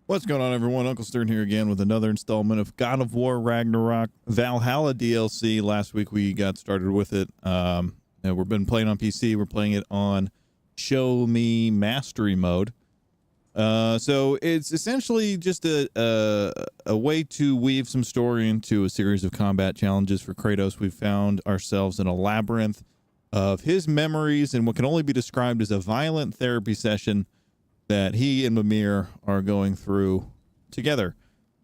What's going on, everyone? Uncle Stern here again with another installment of God of War Ragnarok Valhalla DLC. Last week we got started with it. And we've been playing on PC. We're playing it on Show Me Mastery mode. So it's essentially just a way to weave some story into a series of combat challenges for Kratos. We've found ourselves in a labyrinth of his memories and what can only be described as a violent therapy session that he and Mimir are going through together.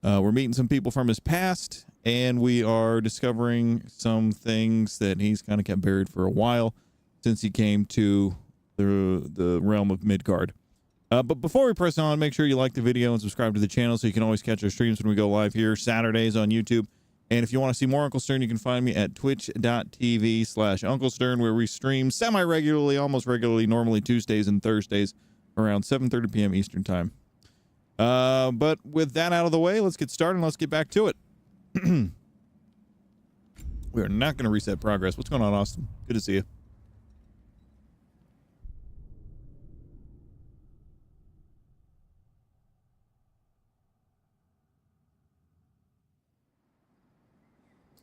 We're meeting some people from his past, and we are discovering some things that he's kind of kept buried for a while since he came to the realm of Midgard. But before we press on, make sure you like the video and subscribe to the channel so you can always catch our streams when we go live here Saturdays on YouTube. And if you want to see more Uncle Stern, you can find me at twitch.tv/Uncle Stern, where we stream semi-regularly, almost regularly, normally Tuesdays and Thursdays, around 7:30 p.m. Eastern time. But with that out of the way, let's get started and let's get back to it. We are not going to reset progress. What's going on, Austin? Good to see you.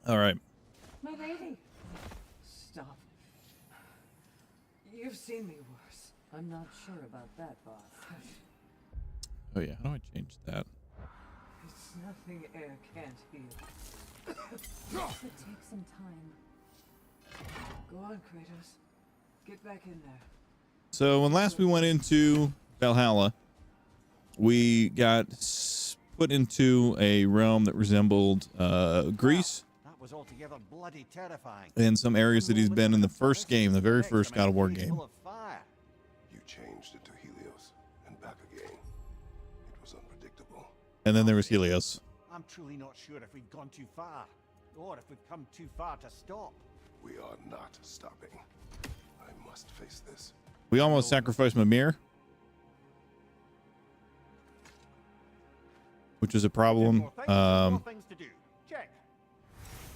All right. My lady! Stop. You've seen me worse. I'm not sure about that, boss. Oh yeah, how do I change that? It's nothing air can't heal. This would take some time. Go on, Kratos. Get back in there. So when last we went into Valhalla, we got put into a realm that resembled Greece. That was altogether bloody terrifying. And some areas that he's been in the first game, the very first God of War game. You changed into Helios and back again. It was unpredictable. And then there was Helios. I'm truly not sure if we've gone too far, or if we've come too far to stop. We are not stopping. I must face this. We almost sacrificed Mimir, which is a problem. More things to do. Check.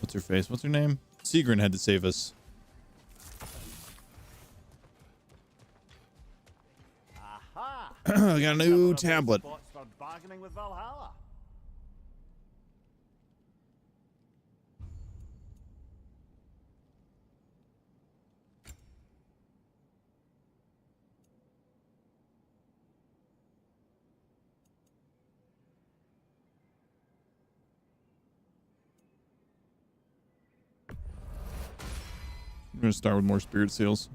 What's her face? What's her name? Sigrun had to save us. Aha! I got a new tablet. Spots for bargaining with Valhalla. I'm going to start with more spirit seals.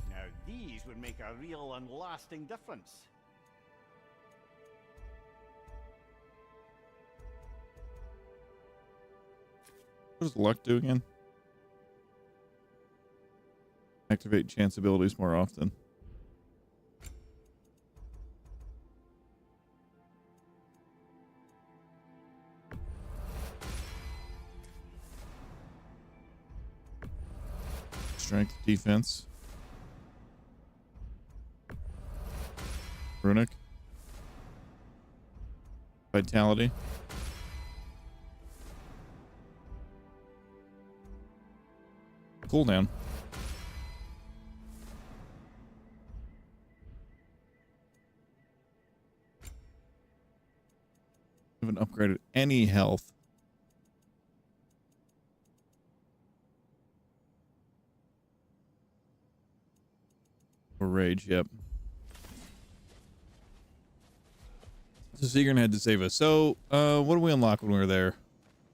Now these would make a real and lasting difference. What does luck do again? Activate chance abilities more often. Strength, defense. Runic. Vitality. Cooldown. Haven't upgraded any health. Or rage, yep. So Sigrun had to save us. So, what do we unlock when we were there?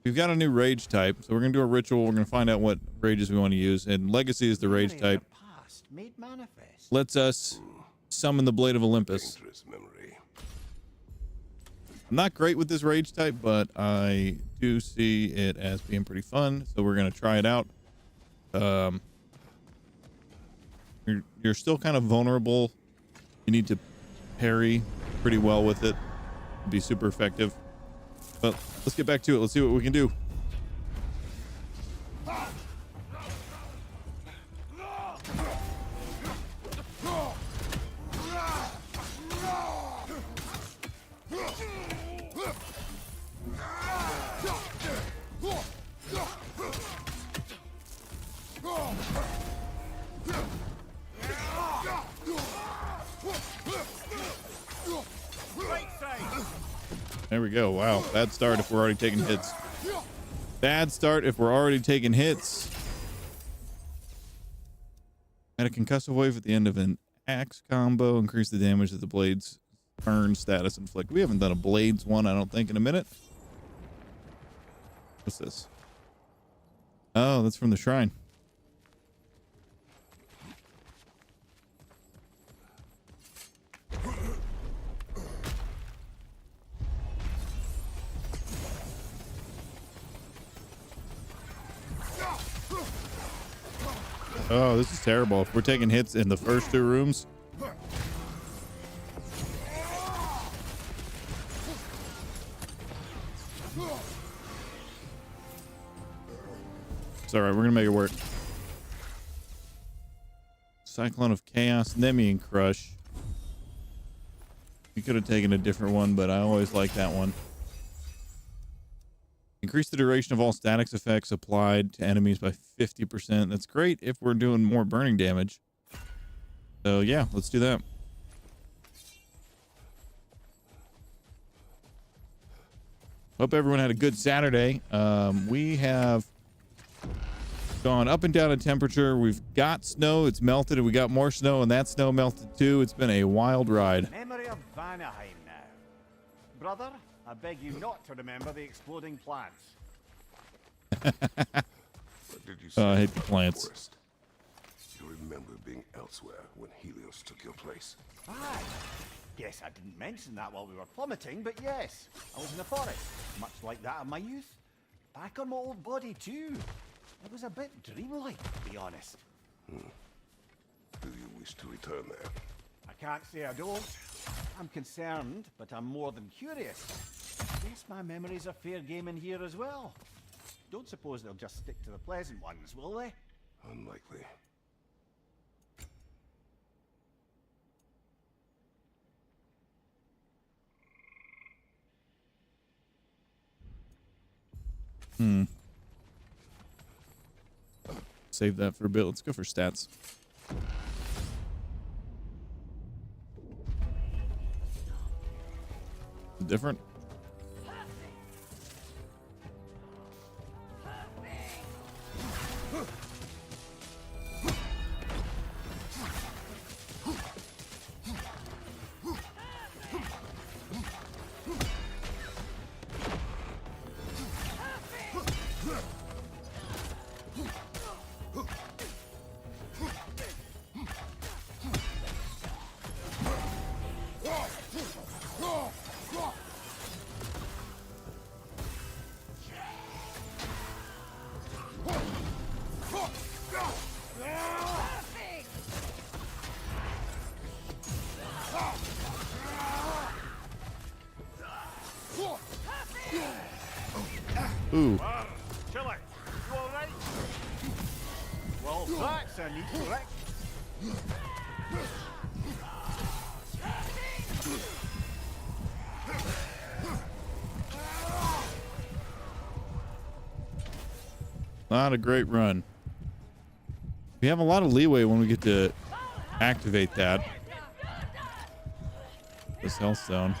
We've got a new rage type, so we're going to do a ritual. We're going to find out what rages we want to use. And Legacy is the rage type. Made manifest. Lets us summon the Blade of Olympus. Dangerous memory. I'm not great with this rage type, but I do see it as being pretty fun, so we're going to try it out. You're still kind of vulnerable. You need to parry pretty well with it. Be super effective. But let's get back to it. Let's see what we can do. There we go. Wow. Bad start if we're already taking hits. Bad start if we're already taking hits. Add a concussive wave at the end of an axe combo. Increase the damage that the blades turn status inflict. We haven't done a blades one, I don't think, in a minute. What's this? Oh, that's from the shrine. Oh, this is terrible. If we're taking hits in the first two rooms. It's all right. We're going to make it work. Cyclone of Chaos, Nemean Crush. We could have taken a different one, but I always like that one. Increase the duration of all statics effects applied to enemies by 50%. That's great if we're doing more burning damage. So yeah, let's do that. Hope everyone had a good Saturday. We have gone up and down in temperature. We've got snow. It's melted, and we got more snow, and that snow melted too. It's been a wild ride. Memory of Vanaheim now. Brother, I beg you not to remember the exploding plants. What did you say? I hate the plants. Forest? You remember being elsewhere when Helios took your place? Aye. Guess I didn't mention that while we were plummeting, but yes, I was in the forest, much like that of my youth. Back on my old body too. It was a bit dreamlike, to be honest. Do you wish to return there? I can't say I don't. I'm concerned, but I'm more than curious. Guess my memories are fair game in here as well. Don't suppose they'll just stick to the pleasant ones, will they? Unlikely. Save that for a bit. Let's go for stats. Different. Ooh. Chilly, you alright? Well, that's a neat trick. Not a great run. We have a lot of leeway when we get to activate that. This health zone.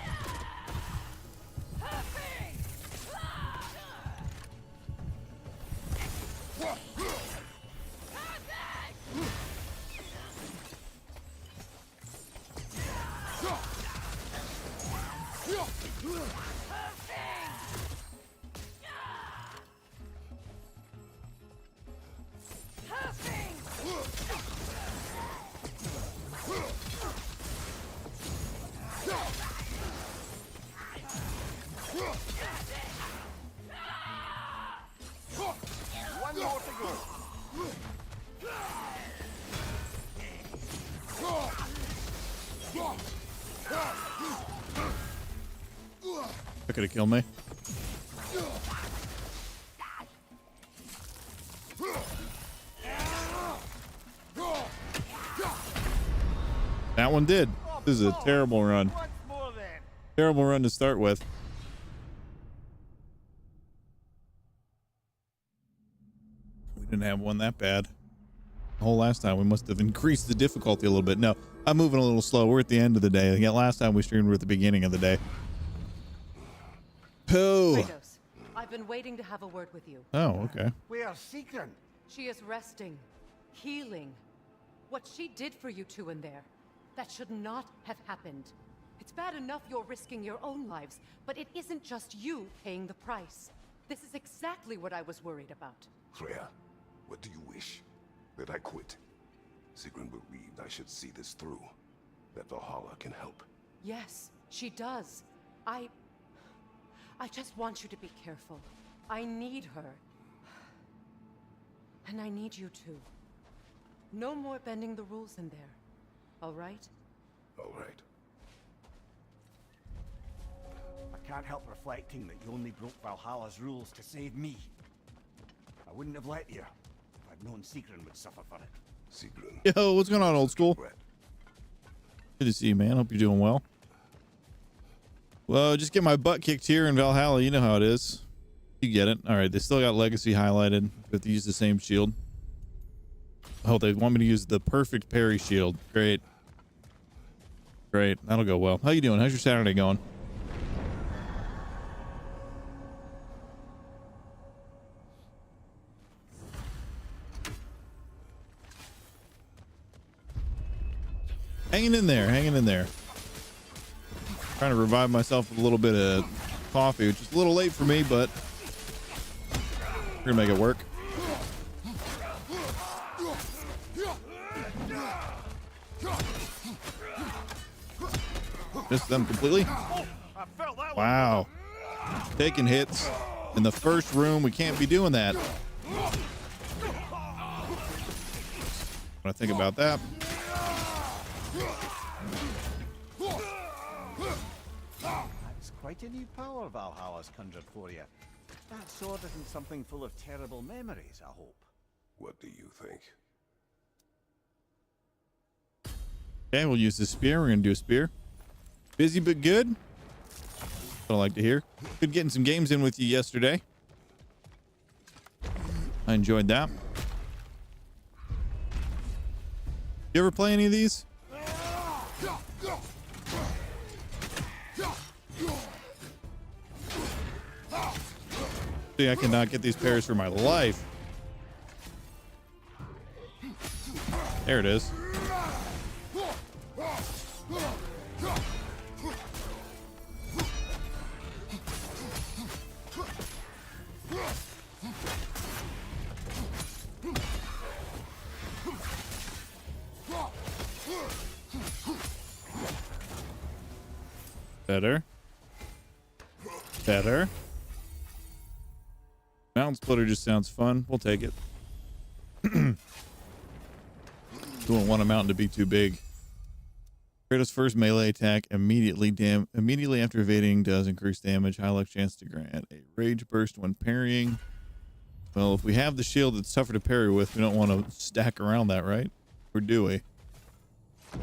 One more to go. That could have killed me. That one did. This is a terrible run. Once more then. Terrible run to start with. We didn't have one that bad. The whole last time we must have increased the difficulty a little bit. No, I'm moving a little slow. We're at the end of the day. Yeah, last time we streamed, we're at the beginning of the day. Oh. Kratos, I've been waiting to have a word with you. Oh, okay. Where's Secret? She is resting, healing. What she did for you two in there, that should not have happened. It's bad enough you're risking your own lives, but it isn't just you paying the price. This is exactly what I was worried about. Freya, what do you wish? That I quit? Sigrun believed I should see this through. That Valhalla can help. Yes, she does. I just want you to be careful. I need her. And I need you too. No more bending the rules in there. All right? All right. I can't help reflecting that you only broke Valhalla's rules to save me. I wouldn't have let you if I'd known Secret would suffer for it. Sigrun. Yo, what's going on, old school? Brett. Good to see you, man. Hope you're doing well. Well, just get my butt kicked here in Valhalla. You know how it is. You get it. All right, they still got Legacy highlighted. We have to use the same shield. Oh, they want me to use the perfect parry shield. Great. Great. That'll go well. How you doing? How's your Saturday going? Hanging in there. Hanging in there. Trying to revive myself with a little bit of coffee, which is a little late for me, but we're gonna make it work. Missed them completely. Wow. Taking hits in the first room. We can't be doing that. When I think about that. That's quite a new power Valhalla's conjured for you. That sword isn't something full of terrible memories, I hope. What do you think? Okay, we'll use the spear. We're gonna do a spear. Busy but good. What I like to hear. Good getting some games in with you yesterday. I enjoyed that. You ever play any of these? See, I cannot get these pairs for my life. There it is. Better. Better. Mountain splitter just sounds fun. We'll take it. We won't want a mountain to be too big. Kratos' first melee attack immediately after evading does increase damage. High luck chance to grant a rage burst when parrying. Well, if we have the shield that's tougher to parry with, we don't want to stack around that, right? Or do we? Tell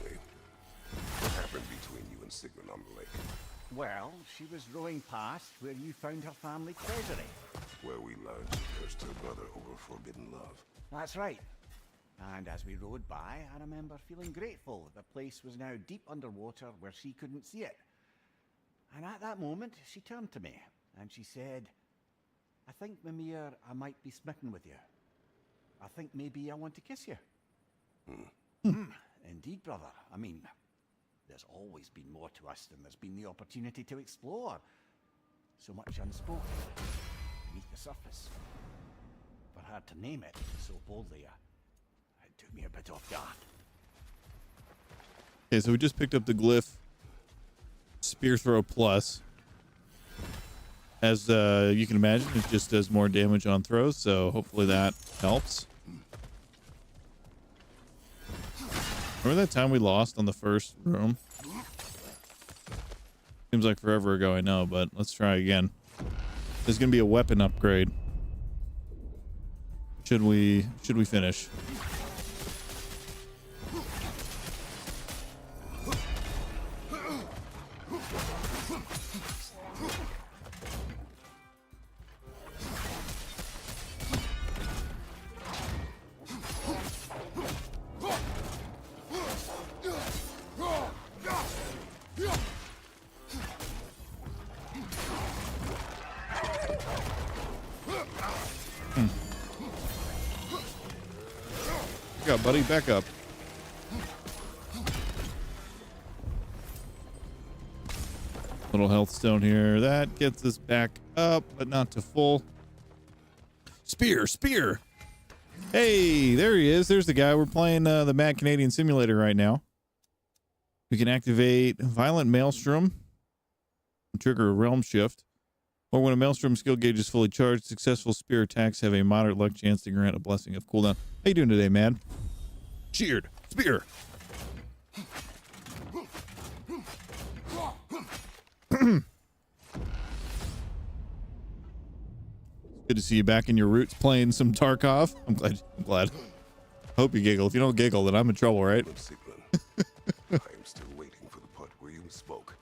me, what happened between you and Sigrun on the lake? Well, she was rowing past where you found her family treasury. Where we learned she cursed her brother over forbidden love. That's right. And as we rode by, I remember feeling grateful that the place was now deep underwater where she couldn't see it. And at that moment, she turned to me and she said, I think, Mimir, I might be smitten with you. I think maybe I want to kiss you. Indeed, brother. I mean, there's always been more to us than there's been the opportunity to explore. So much unspoken beneath the surface. For her to name it so boldly, it took me a bit off guard. Okay, so we just picked up the glyph Spear Throw Plus. As you can imagine, it just does more damage on throws, so hopefully that helps. Remember that time we lost on the first room? Seems like forever ago, I know, but let's try again. There's gonna be a weapon upgrade. Should we finish? up, buddy. Back up. Little health stone here. That gets us back up, but not to full. Spear, spear. Hey, there he is. There's the guy. We're playing the Mad Canadian Simulator right now. We can activate Violent Maelstrom, trigger a realm shift, or when a Maelstrom skill gauge is fully charged, successful spear attacks have a moderate luck chance to grant a blessing of cooldown. How you doing today, man? Cheered. Spear. Good to see you back in your roots playing some Tarkov. I'm glad. Hope you giggle. If you don't giggle, then I'm in trouble, right? I am still waiting for the part where you spoke.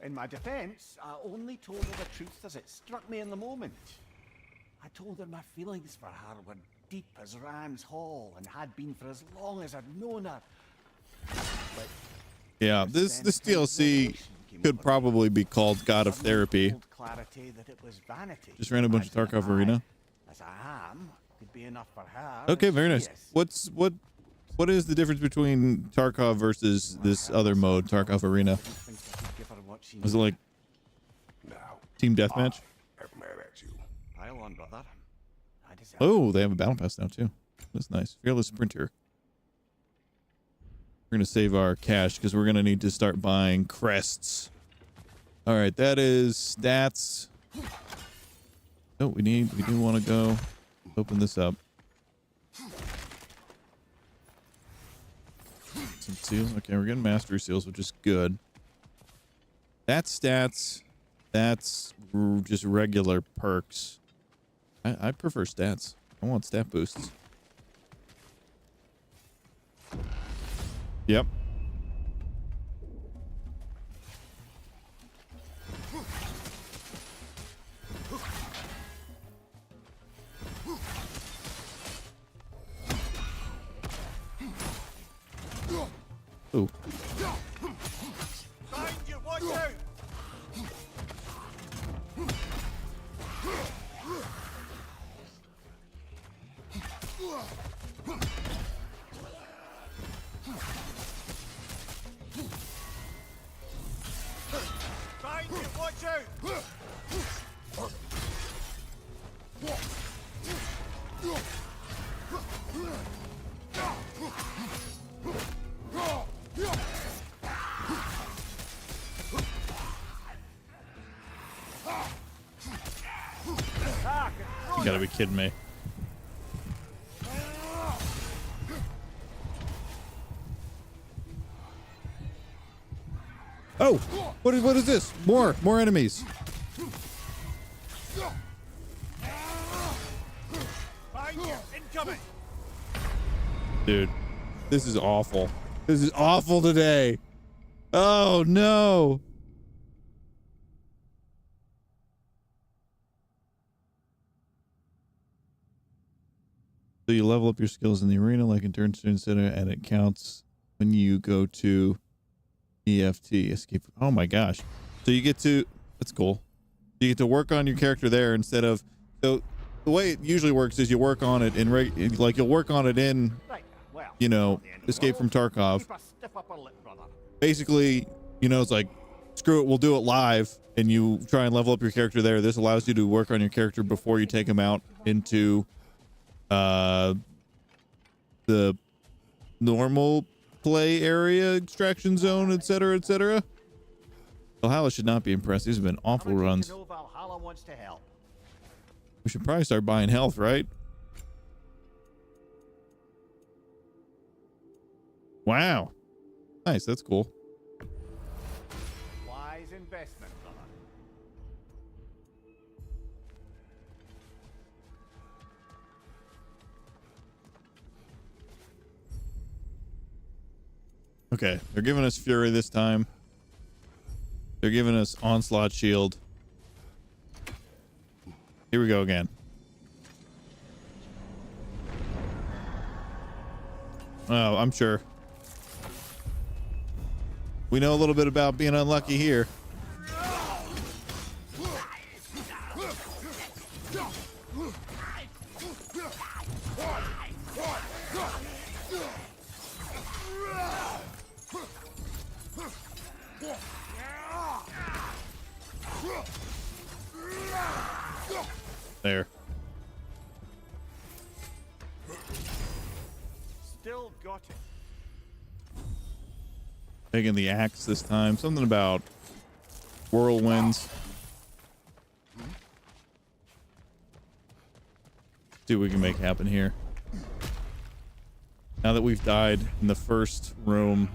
In my defense, I only told her the truth as it struck me in the moment. I told her my feelings for her were deep as Ram's Hall and had been for as long as I'd known her. But yeah, this DLC could probably be called God of Therapy. Just ran a bunch of Tarkov Arena. As I am, could be enough for her. Okay, very nice. What is the difference between Tarkov versus this other mode, Tarkov Arena? Is it like Now, team deathmatch? I'm mad at you. Pile on, brother. I deserve Oh, they have a battle pass now too. That's nice. Fearless Sprinter. We're gonna save our cash because we're gonna need to start buying crests. All right, that is stats. Oh, we do want to go open this up. Some seals. Okay, we're getting mastery seals, which is good. That's stats. That's just regular perks. I prefer stats. I want stat boosts. Yep. Ooh. Find you, watch out! Find you, watch out! You gotta be kidding me. Oh, what is this? More enemies. Find you, incoming! Dude, this is awful. This is awful today. Oh no. So you level up your skills in the arena like in turn student center, and it counts when you go to EFT escape. Oh my gosh. So you get to, that's cool. You get to work on your character there instead of, so the way it usually works is you work on it in like you'll work on it in, Right, well, you know, not the end of the Escape from world. Tarkov. Keep a stiff upper lip, brother. Basically, you know, it's like, screw it, we'll do it live, and you try and level up your character there. This allows you to work on your character before you take him out into the normal play area, extraction zone, etc., etc. Valhalla should not be impressed. These have been awful runs. To know Valhalla wants to help. We should probably start buying health, right? Wow. Nice, that's cool. Wise investment, brother. Okay, they're giving us Fury this time. They're giving us Onslaught Shield. Here we go again. Oh, I'm sure. We know a little bit about being unlucky here. There. Still got it. Taking the axe this time. Something about whirlwinds. See what we can make happen here. Now that we've died in the first room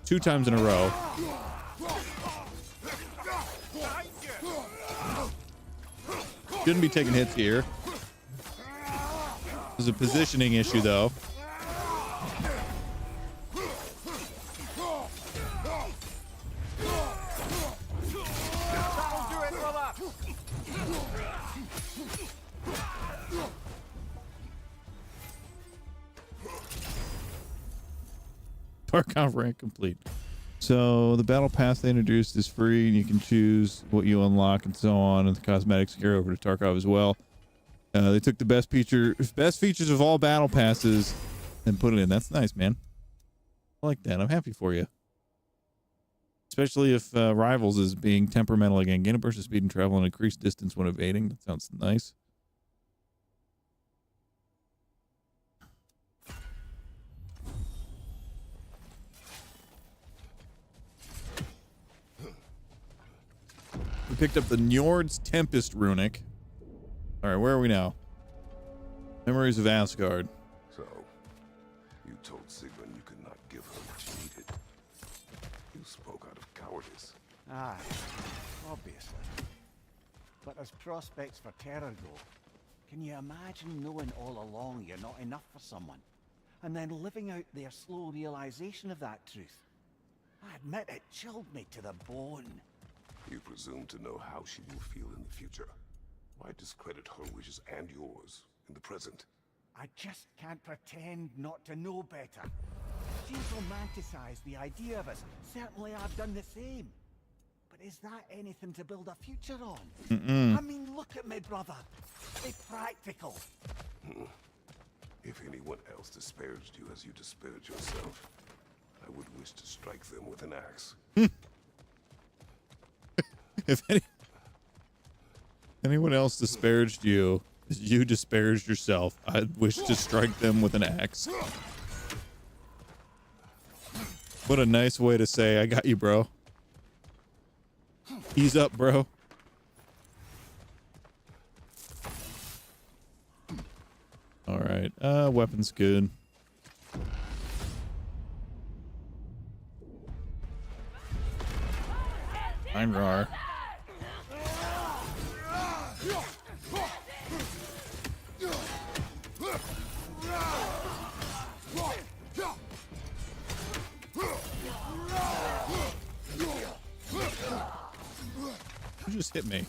two times in a row. Shouldn't be taking hits here. There's a positioning issue though. Tarkov rank complete. So the battle pass they introduced is free, and you can choose what you unlock and so on, and the cosmetics carry over to Tarkov as well. They took the best features of all battle passes and put it in. That's nice, man. I like that. I'm happy for you. Especially if Rivals is being temperamental again. Gain a burst of speed and travel and increased distance when evading. That sounds nice. We picked up the Njord's Tempest runic. All right, where are we now? Memories of Asgard. So, you told Sigrun you could not give her what she needed. You spoke out of cowardice. Aye, obviously. But as prospects for terror go, can you imagine knowing all along you're not enough for someone, and then living out their slow realization of that truth? I admit it chilled me to the bone. You presume to know how she will feel in the future. Why discredit her wishes and yours in the present? I just can't pretend not to know better. She's romanticized the idea of us. Certainly I've done the same. But is that anything to build a future on? I mean, look at me, brother. Be practical. If anyone else disparaged you as you disparaged yourself, I would wish to strike them with an axe. If anyone else disparaged you as you disparaged yourself, I'd wish to strike them with an axe. What a nice way to say, I got you, bro. Ease up, bro. All right. Weapon's good. Einrar. You just hit me.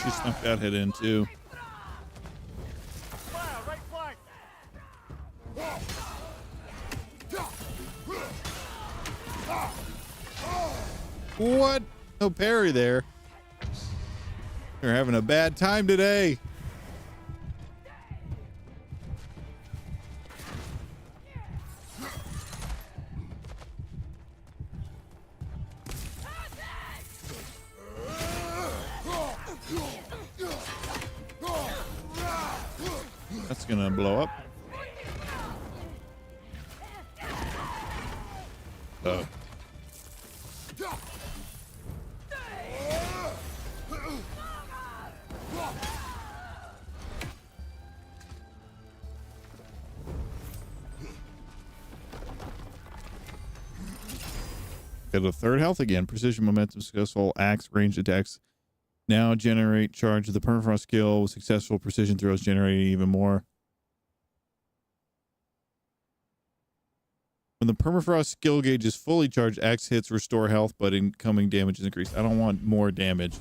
She snuck that hit in too. What? No parry there. You're having a bad time today. That's gonna blow up. Oh. Got a third health again. Precision, momentum, successful axe, ranged attacks. Now generate charge of the permafrost skill with successful precision throws, generating even more. When the permafrost skill gauge is fully charged, axe hits restore health, but incoming damage is increased. I don't want more damage.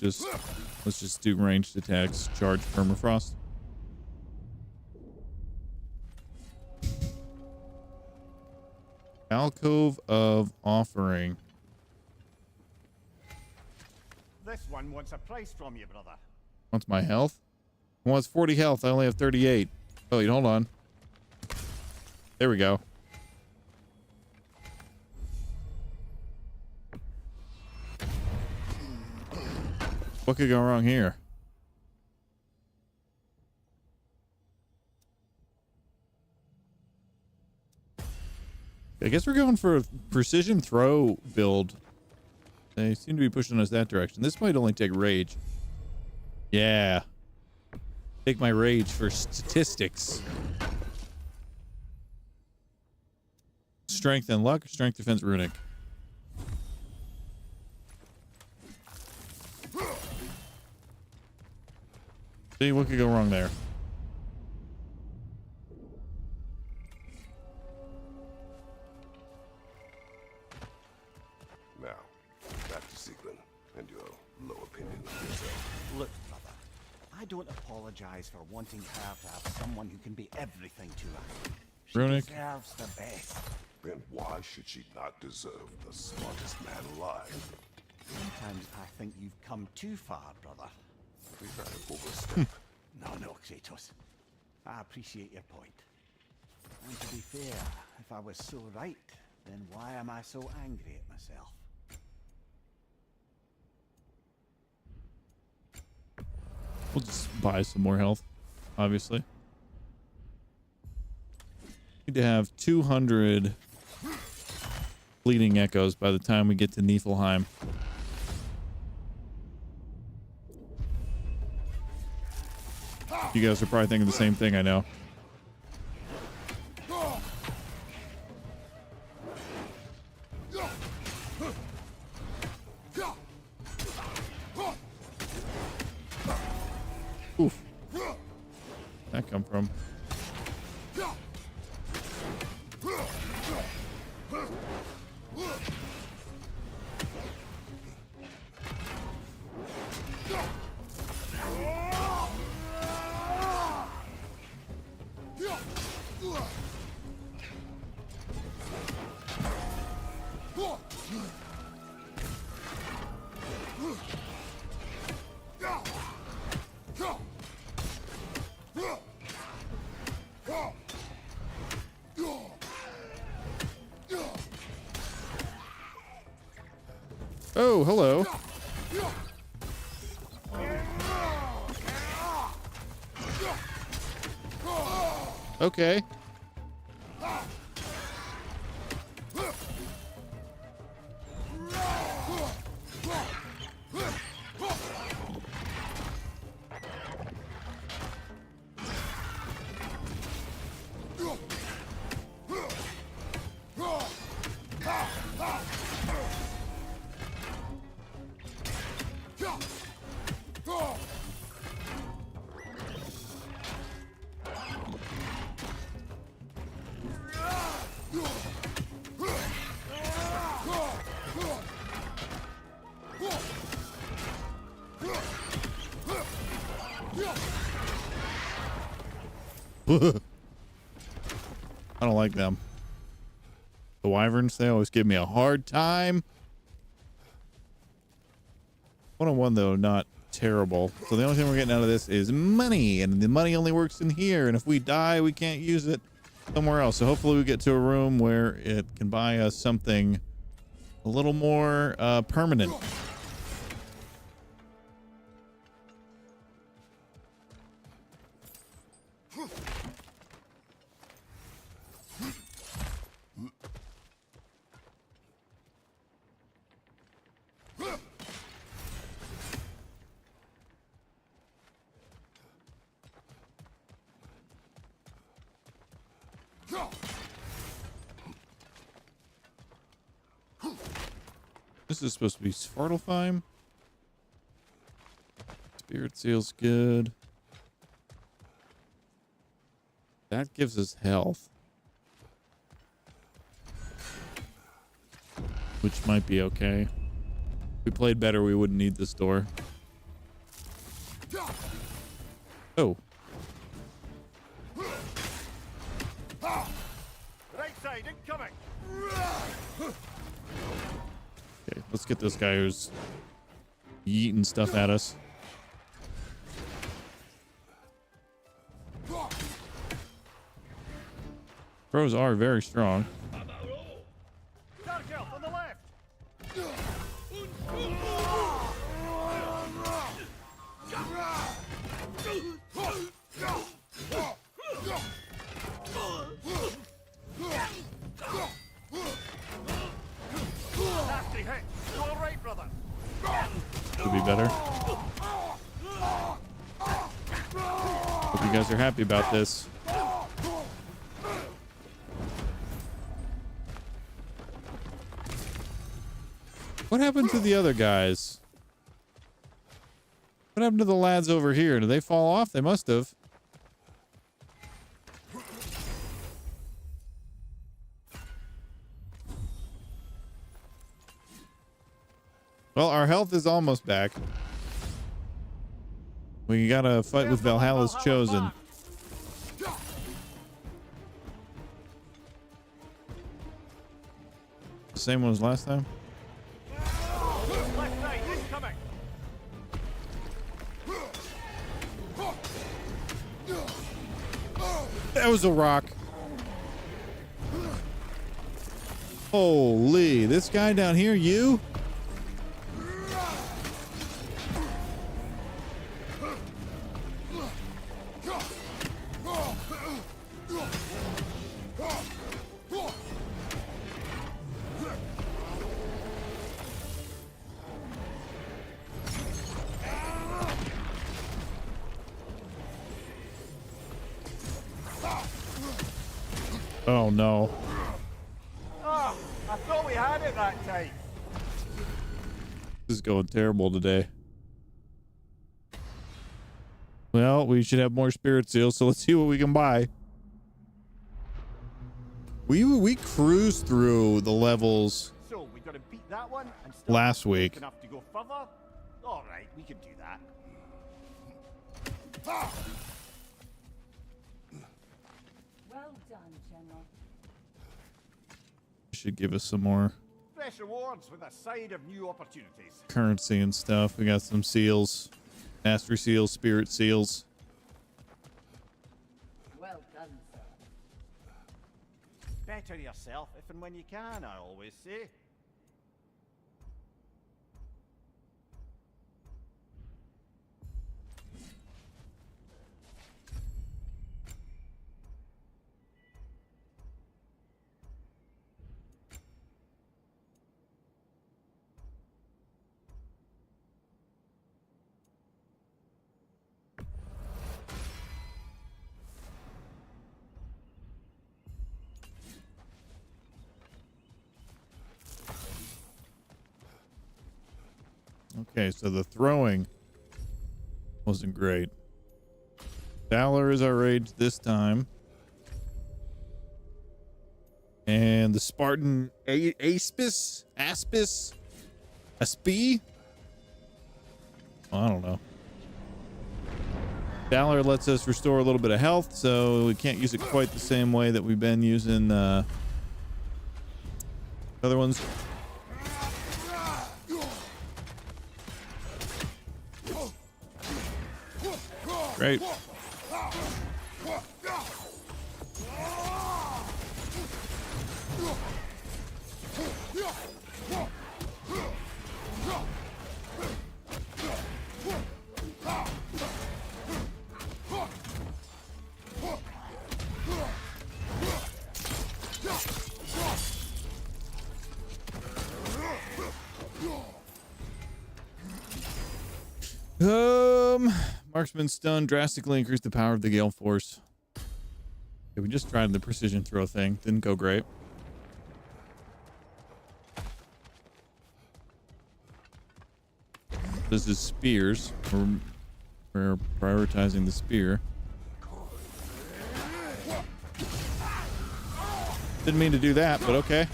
Let's just do ranged attacks, charge permafrost. Alcove of Offering. This one wants a price from you, brother. What's my health? Wants 40 health. I only have 38. Oh, wait, hold on. There we go. What could go wrong here? I guess we're going for a precision throw build. They seem to be pushing us that direction. This might only take rage. Yeah. Take my rage for statistics. Strength and luck, strength, defense, runic. See, what could go wrong there? Now, back to Sigrun and your low opinion of yourself. Look, brother, I don't apologize for wanting her to have someone who can be everything to her. She Runic. deserves the best. Then why should she not deserve the smartest man alive? Sometimes I think you've come too far, brother. We've had an overstep. No, Kratos. I appreciate your point. And to be fair, if I was so right, then why am I so angry at myself? We'll just buy some more health, obviously. Need to have 200 bleeding echoes by the time we get to Niflheim. You guys are probably thinking the same thing, I know. Oof. Where'd that come from? Oh, hello. Okay. I don't like them. The wyverns, they always give me a hard time. 1-on-1 though, not terrible. So the only thing we're getting out of this is money, and the money only works in here, and if we die, we can't use it somewhere else. So hopefully we get to a room where it can buy us something a little more permanent. This is supposed to be Svartalfheim. Spirit Seal's good. That gives us health, which might be okay. If we played better, we wouldn't need this door. Oh. Right side, incoming! Okay, let's get this guy who's yeeting stuff at us. Pros are very strong. Dark Elf on the left! Nasty hit! You all right, brother? Could be better. Hope you guys are happy about this. What happened to the other guys? What happened to the lads over here? Did they fall off? They must have. Well, our health is almost back. We gotta fight with Valhalla's Chosen. Same one as last time? Left side, incoming! That was a rock. Holy, this guy down here, you? Oh no. Oh, I thought we had it that time. This is going terrible today. Well, we should have more spirit seals, so let's see what we can buy. We cruised through the levels So we gotta beat that one and still last week. enough to go further? Alright, we can do that. Well done, General. Should give us some more Fresh rewards with a side of new opportunities. currency and stuff. We got some seals, mastery seals, spirit seals. Well done, sir. Better yourself if and when you can, I always say. Okay, so the throwing wasn't great. Valor is our rage this time. And the Spartan Aspis? Aspi? I don't know. Valor lets us restore a little bit of health, so we can't use it quite the same way that we've been using other ones. Great. Marksman stun drastically increased the power of the Gale Force. Okay, we just tried the precision throw thing. Didn't go great. This is spears. We're prioritizing the spear. Didn't mean to do that, but okay.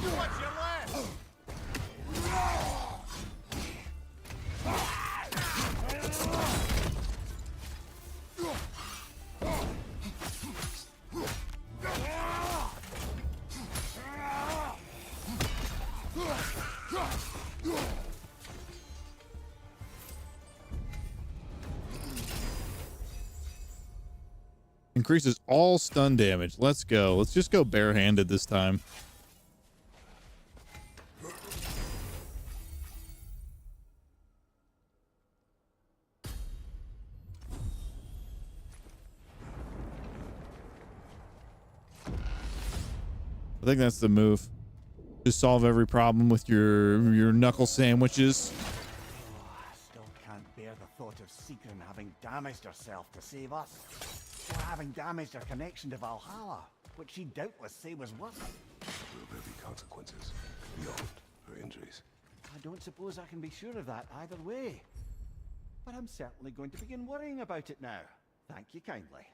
What's your left? Increases all stun damage. Let's go. Let's just go barehanded this time. I think that's the move. Just solve every problem with your knuckle sandwiches. Oh, I still can't bear the thought of Sigrun having damaged herself to save us. Or having damaged her connection to Valhalla, which she'd doubtless say was worth it. Will there be consequences beyond her injuries? I don't suppose I can be sure of that either way. But I'm certainly going to begin worrying about it now. Thank you kindly.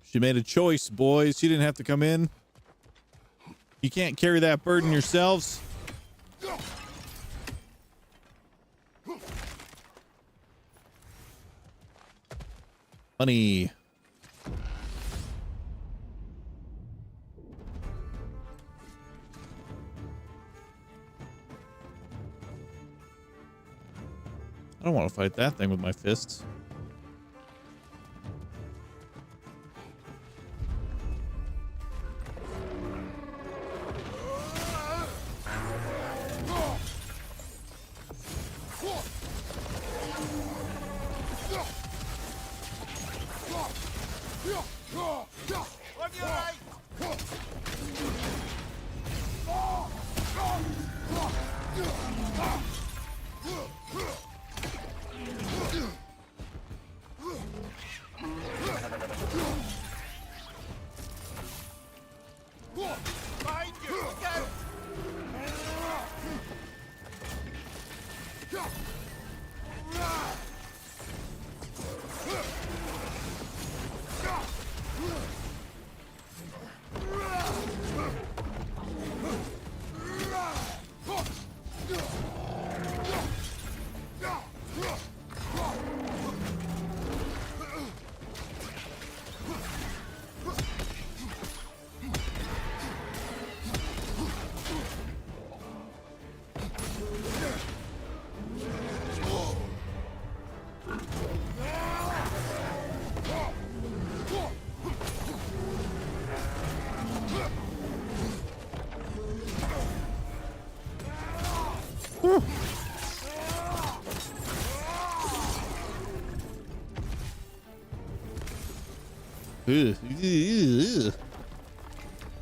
She made a choice, boys. She didn't have to come in. You can't carry that burden yourselves. Money. I don't want to fight that thing with my fists.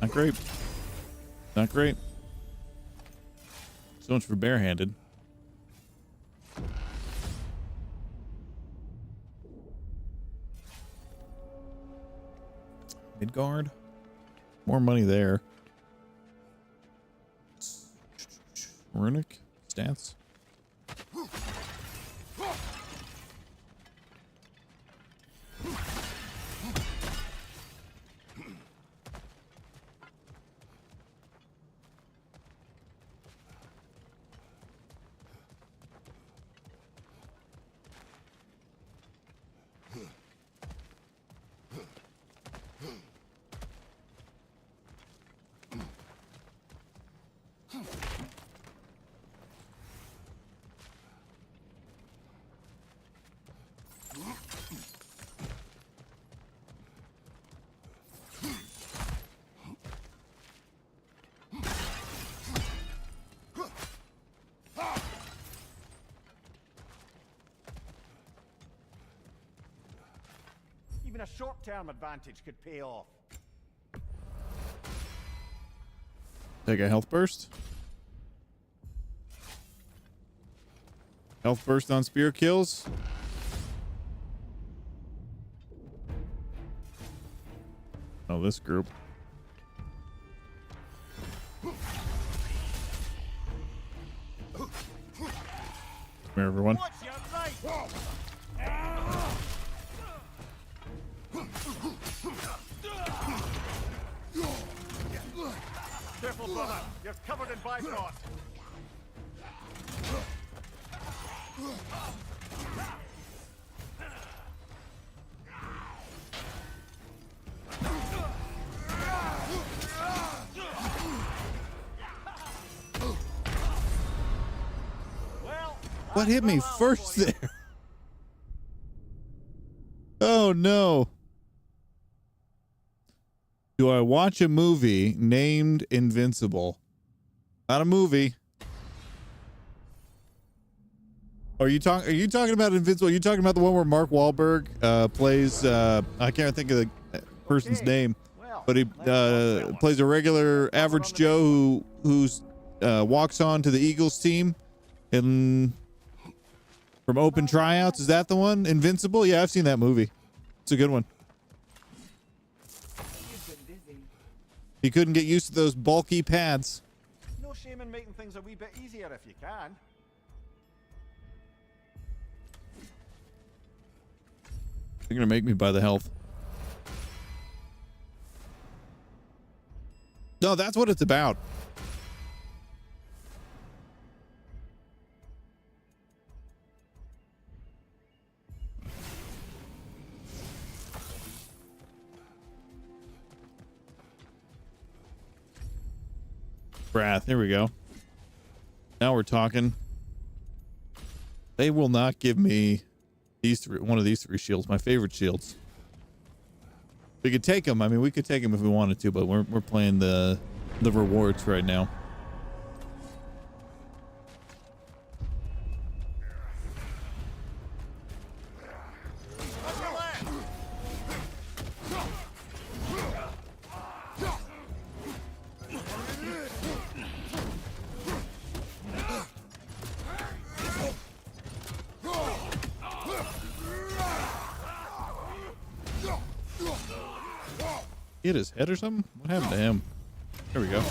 Not great. Not great. So much for barehanded. Midgard. More money there. Runic stats. Even a short-term advantage could pay off. Take a health burst. Health burst on spear kills. Oh, this group. Come here, everyone. Watch your right! Careful, brother. You're covered in bifrost. What hit me first there? Oh no. Do I watch a movie named Invincible? Not a movie. Are you talking about Invincible? Are you talking about the one where Mark Wahlberg plays I can't think of the person's name, but he plays a regular average Joe who's walks on to the Eagles team in from open tryouts. Is that the one? Invincible? Yeah, I've seen that movie. It's a good one. You've been busy. He couldn't get used to those bulky pads. No shame in making things a wee bit easier if you can. They're gonna make me buy the health. No, that's what it's about. Wrath. Here we go. Now we're talking. They will not give me these three, one of these three shields, my favorite shields. We could take them. I mean, we could take them if we wanted to, but we're playing the rewards right now. Hit his head or something? What happened to him? There we go.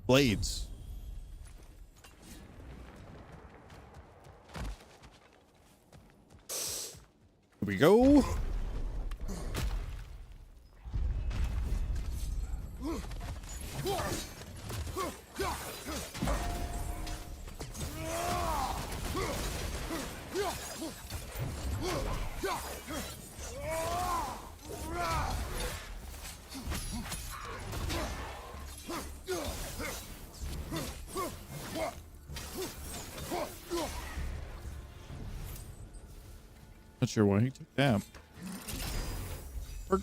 Blades. Here we go. Not sure why he took that. Perk.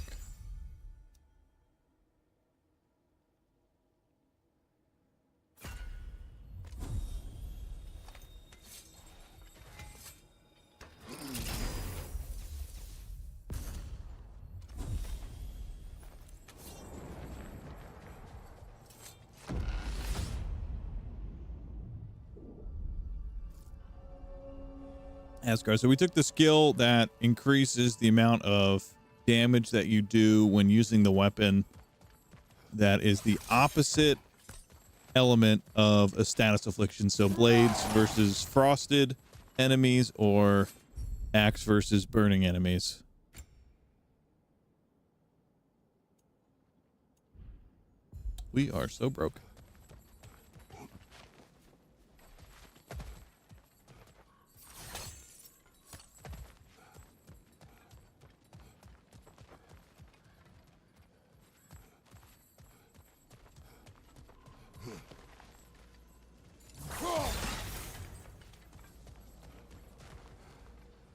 Asgard. So we took the skill that increases the amount of damage that you do when using the weapon that is the opposite element of a status affliction. So blades versus frosted enemies or axe versus burning enemies. We are so broke.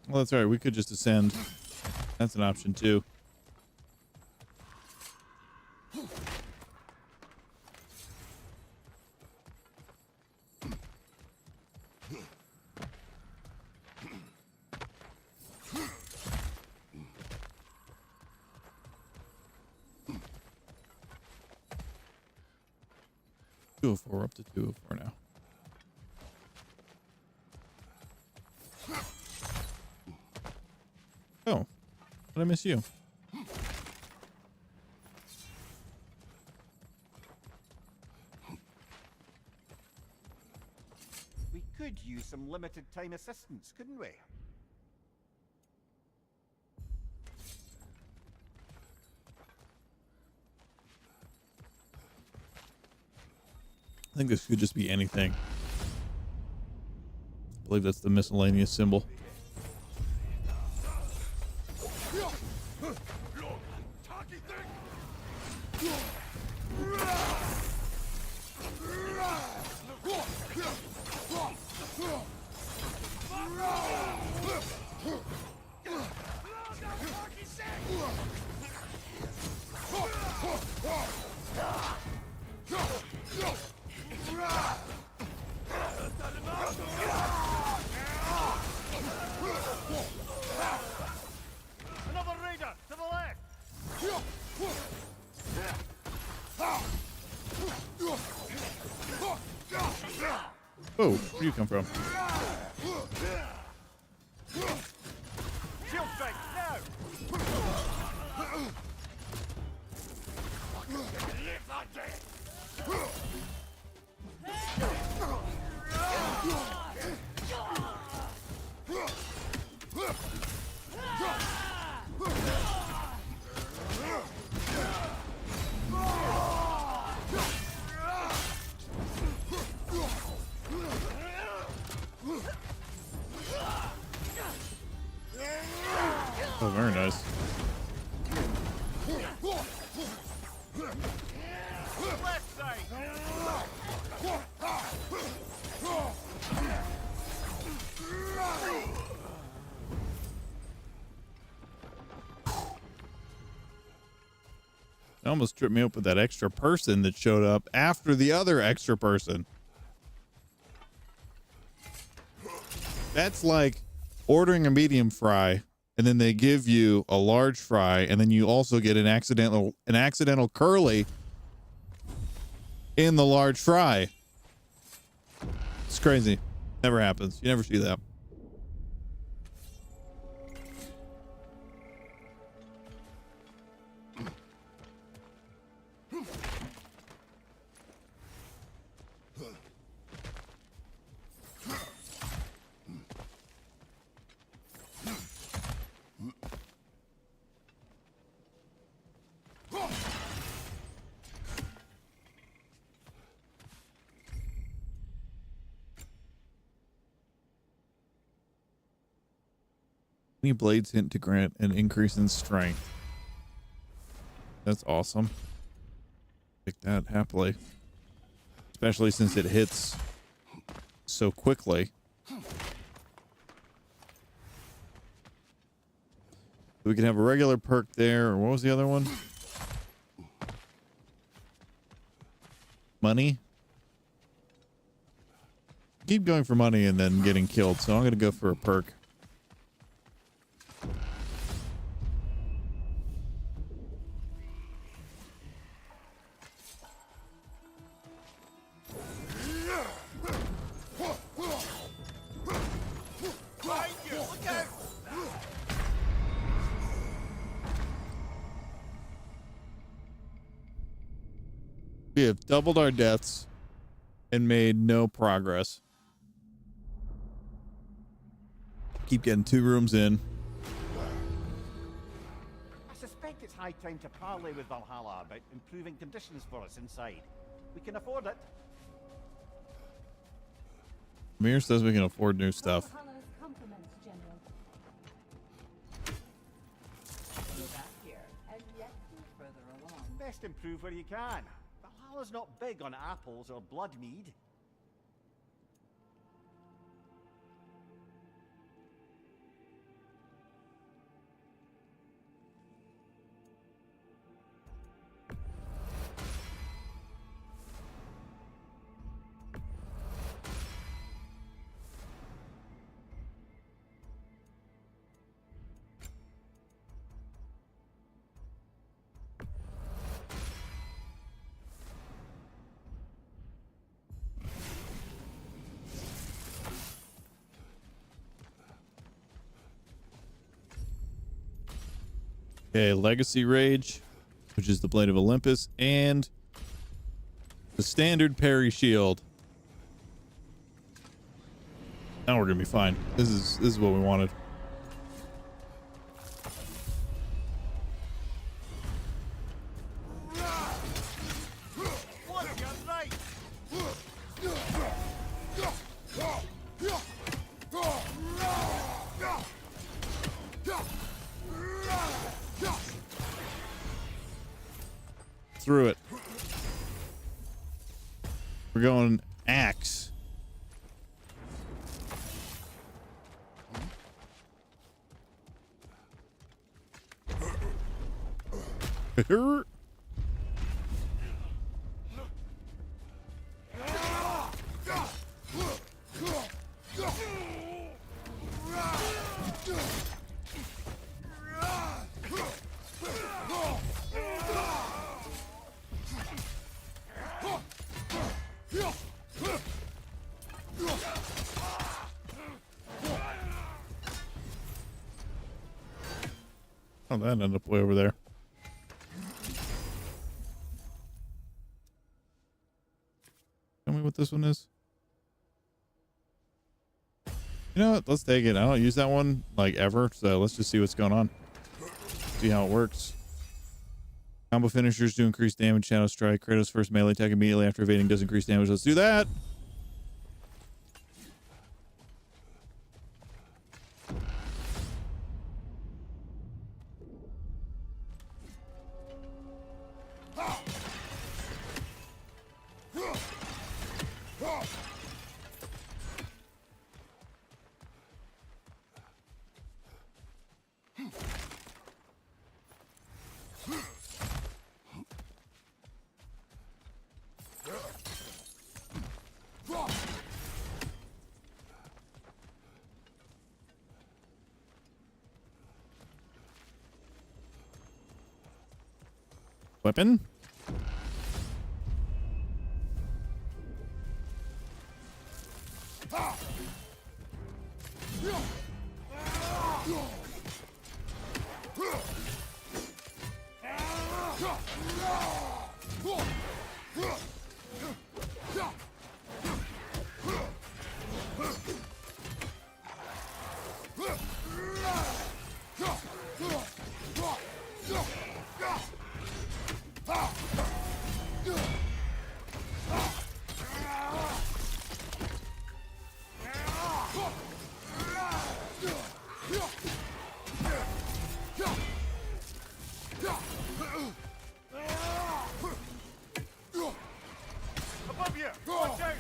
Well, that's right. We could just ascend. That's an option too. We're up to 204 now. Oh, did I miss you? We could use some limited time assistance, couldn't we? I think this could just be anything. I believe that's the miscellaneous symbol. Oh, where do you come from? Shield strike, now! Oh, very nice. Left side! It almost tripped me up with that extra person that showed up after the other extra person. That's like ordering a medium fry and then they give you a large fry and then you also get an accidental curly in the large fry. It's crazy. Never happens. You never see that. Any blades hint to grant an increase in strength. That's awesome. Take that happily. Especially since it hits so quickly. We can have a regular perk there, or what was the other one? Money? Keep going for money and then getting killed, so I'm going to go for a perk. We have doubled our deaths and made no progress. Keep getting 2 rooms in. I suspect it's high time to parley with Valhalla about improving conditions for us inside. We can afford it. Mir says we can afford new stuff. Valhalla's compliments, General. You're back here, and yet you're further along. Best improve where you can. Valhalla's not big on apples or blood mead. Okay, Legacy Rage, which is the Blade of Olympus, and the standard parry shield. Now we're gonna be fine. This is what we wanted. Through it. We're going axe. Oh, that ended up way over there. Tell me what this one is. You know what? Let's take it. I don't use that one like ever, so let's just see what's going on. See how it works. Combo finishers do increase damage. Shadow Strike. Kratos' first melee attack immediately after evading does increase damage. Let's do that. Weapon. Above you! Watch out!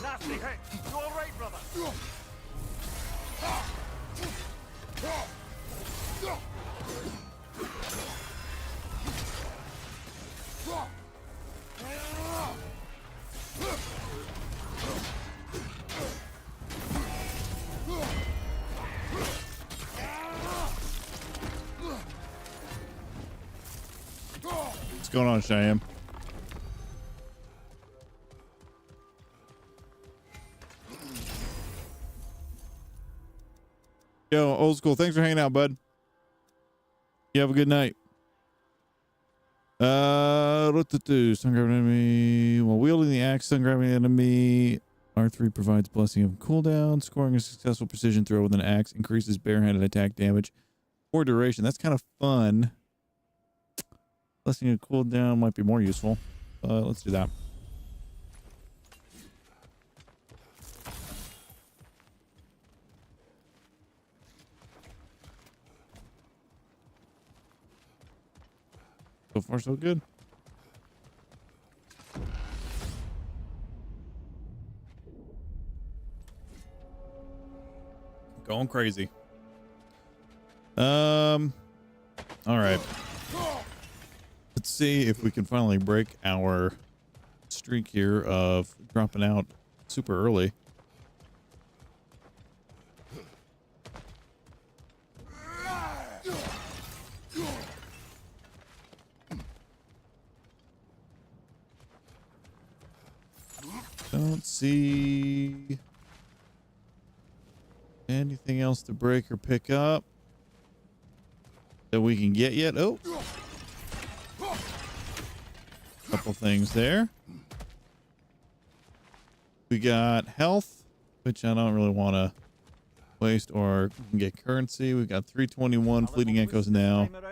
Nasty hit! You alright, brother? What's going on, Cheyenne? Yo, old school. Thanks for hanging out, bud. You have a good night. Stun grabbing enemy. While wielding the axe, stun grabbing the enemy. R3 provides blessing of cooldown. Scoring a successful precision throw with an axe increases barehanded attack damage for duration. That's kind of fun. Blessing of cooldown might be more useful. Let's do that. So far, so good. Going crazy. All right. Let's see if we can finally break our streak here of dropping out super early. Don't see anything else to break or pick up that we can get yet. Oh, couple things there. We got health, which I don't really want to waste, or we can get currency. We've got 321 fleeting echoes now. What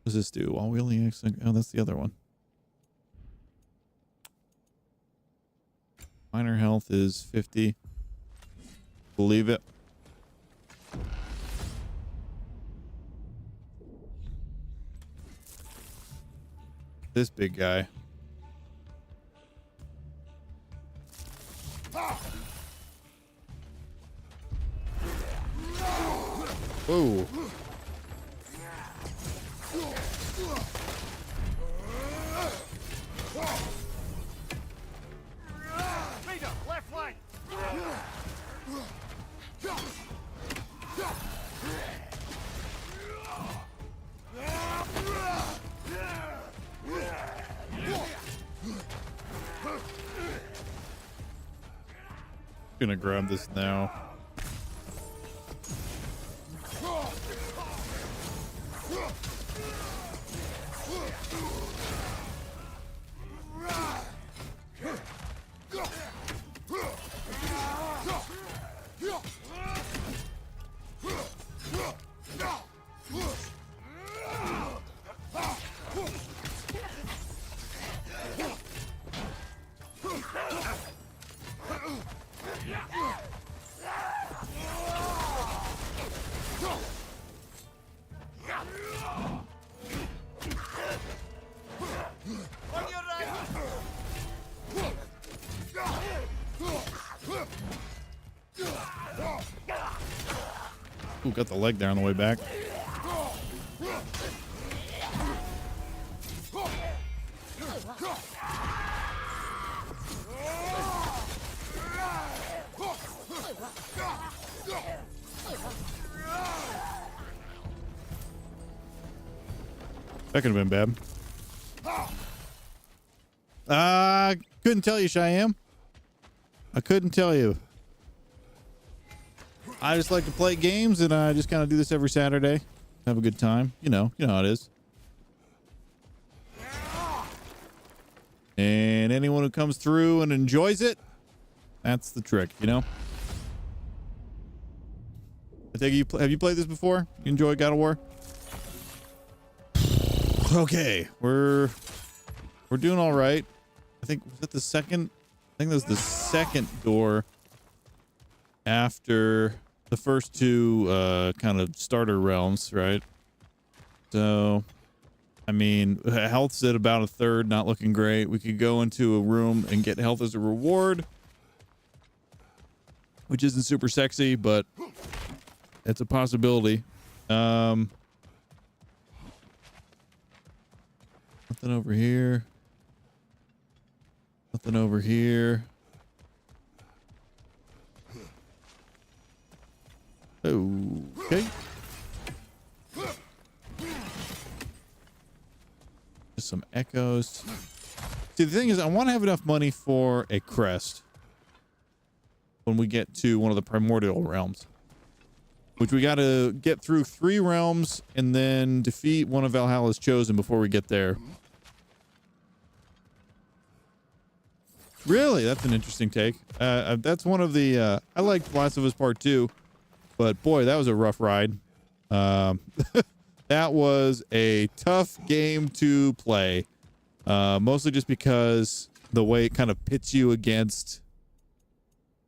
does this do? While wielding axe. Oh, that's the other one. Minor health is 50. Believe it. This big guy. Whoa. Left flank! Gonna grab this now. Ooh, got the leg there on the way back. That could have been bad. Couldn't tell you, Cheyenne. I couldn't tell you. I just like to play games, and I just kind of do this every Saturday. Have a good time. You know how it is. And anyone who comes through and enjoys it, that's the trick, you know? I take it have you played this before? You enjoy God of War? Okay, we're doing all right. I think was that the second? I think that was the second door after the first two kind of starter realms, right? So, I mean, health's at about a third, not looking great. We could go into a room and get health as a reward, which isn't super sexy, but it's a possibility. Nothing over here. Nothing over here. Okay. Just some echoes. See, the thing is, I want to have enough money for a crest when we get to one of the primordial realms, which we got to get through 3 realms and then defeat one of Valhalla's chosen before we get there. Really? That's an interesting take. That's one of the, I liked Last of Us Part 2, but boy, that was a rough ride. That was a tough game to play. Mostly just because the way it kind of pits you against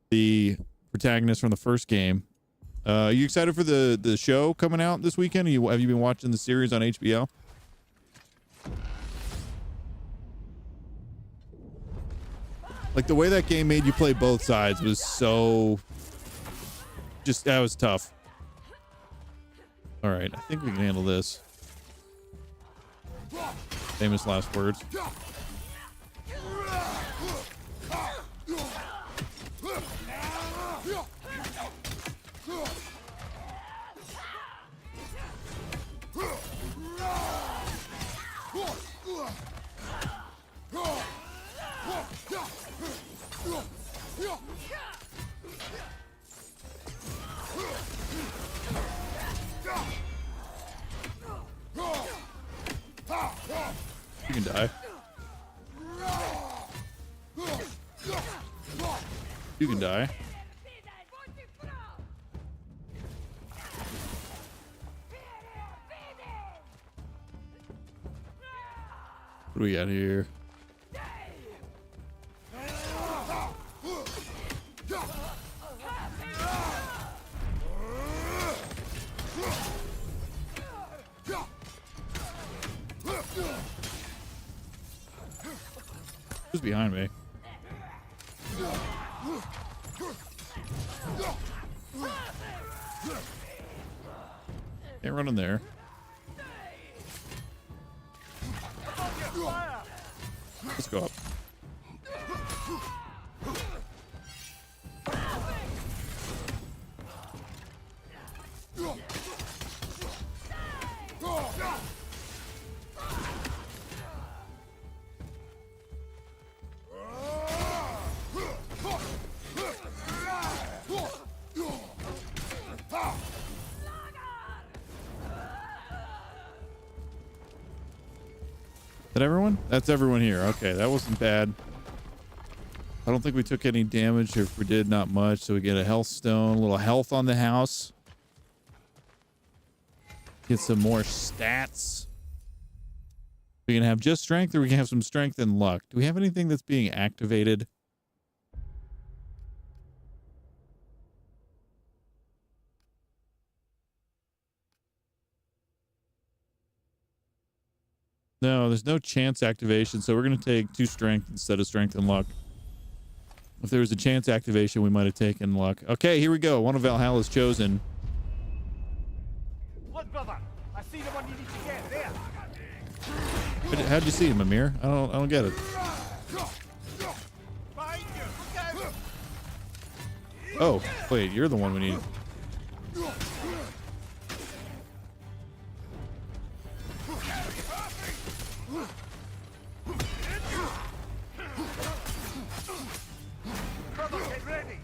the protagonist from the first game. Are you excited for the show coming out this weekend? Have you been watching the series on HBO? Like the way that game made you play both sides was so that was tough. All right, I think we can handle this. Famous last words. You can die. You can die. What do we got here? Who's behind me? Can't run in there. Let's go up. that everyone? That's everyone here. Okay, that wasn't bad. I don't think we took any damage, or if we did, not much. So we get a health stone, a little health on the house. Get some more stats. We can have just strength, or we can have some strength and luck. Do we have anything that's being activated? No, there's no chance activation, so we're going to take 2 strength instead of strength and luck. If there was a chance activation, we might have taken luck. Okay, here we go. One of Valhalla's chosen. Look, brother, I see the one you need to get there. How'd you see him, Amir? I don't get it. Behind you, look out. Oh, wait, you're the one we need. Brother, get ready.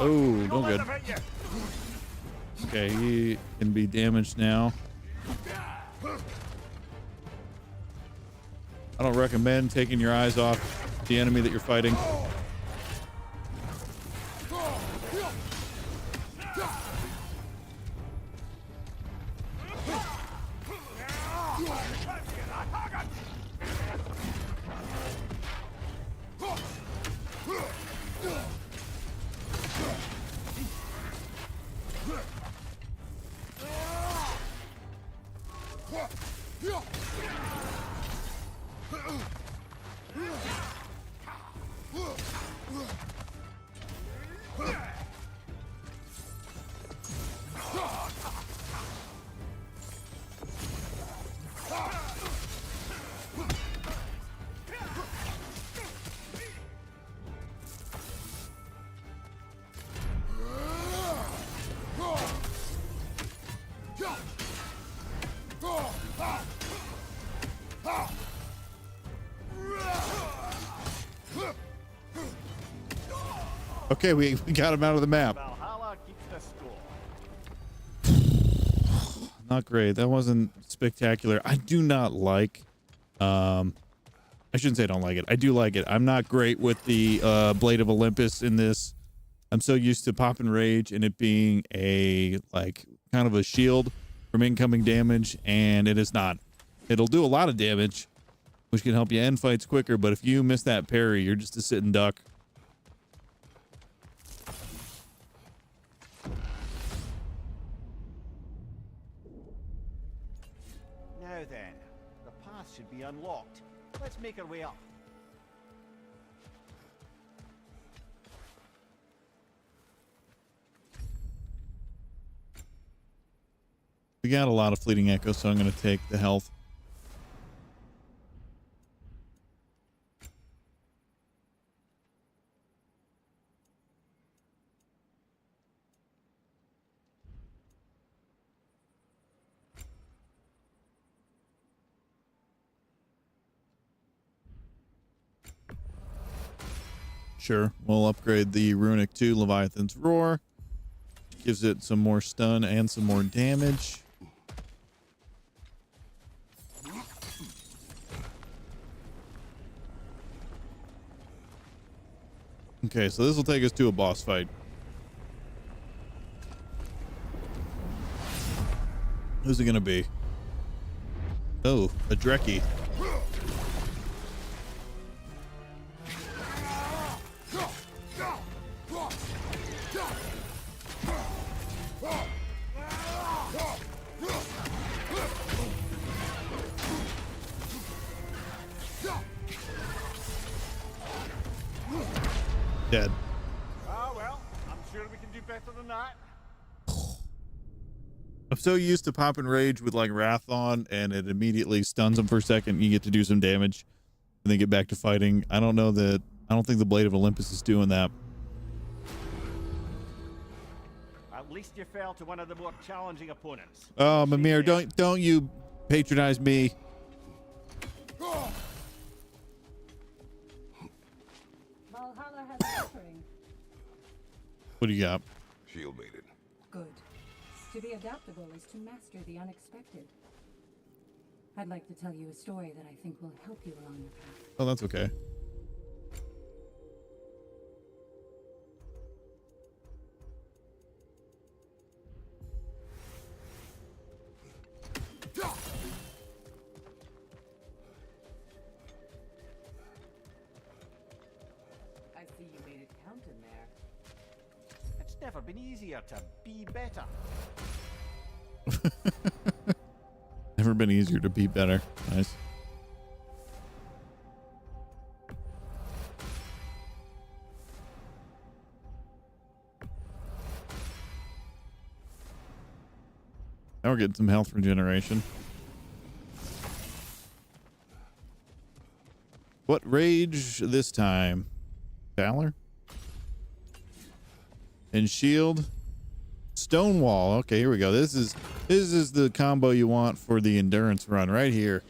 Oh, no good. Okay, he can be damaged now. I don't recommend taking your eyes off the enemy that you're fighting. Okay, we got him out of the map. Valhalla keeps the score. Not great. That wasn't spectacular. I do not like, I shouldn't say I don't like it. I do like it. I'm not great with the Blade of Olympus in this. I'm so used to Pop and Rage and it being a, like, kind of a shield from incoming damage, and it is not. It'll do a lot of damage, which can help you end fights quicker, but if you miss that parry, you're just a sitting duck. Now then, the path should be unlocked. Let's make our way up. We got a lot of fleeting echo, so I'm going to take the health. Sure, we'll upgrade the runic to Leviathan's Roar. Gives it some more stun and some more damage. Okay, so this will take us to a boss fight. Who's it gonna be? Oh, a Dreki. Dead. Ah, well, I'm sure we can do better than that. I'm so used to Pop and Rage with like Wrath on, and it immediately stuns them for a second. You get to do some damage and then get back to fighting. I don't think the Blade of Olympus is doing that. At least you fell to one of the more challenging opponents. Oh, Mimir, don't you patronize me. Valhalla has an offering. What do you got? Shield made it. Good. To be adaptable is to master the unexpected. I'd like to tell you a story that I think will help you along your path. Oh, that's okay. I see you made it count in there. It's never been easier to be better. Never been easier to be better. Nice. Now we're getting some health regeneration. What rage this time? Valor? And shield? Stonewall. Okay, here we go. This is the combo you want for the endurance run right here.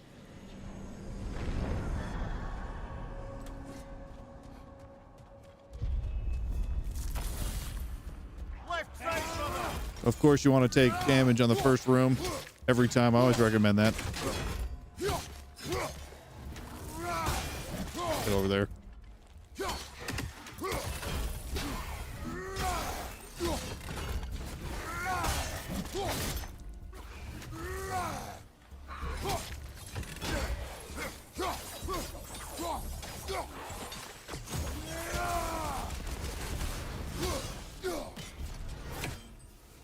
Of course, you want to take damage on the first room every time. I always recommend that. Get over there.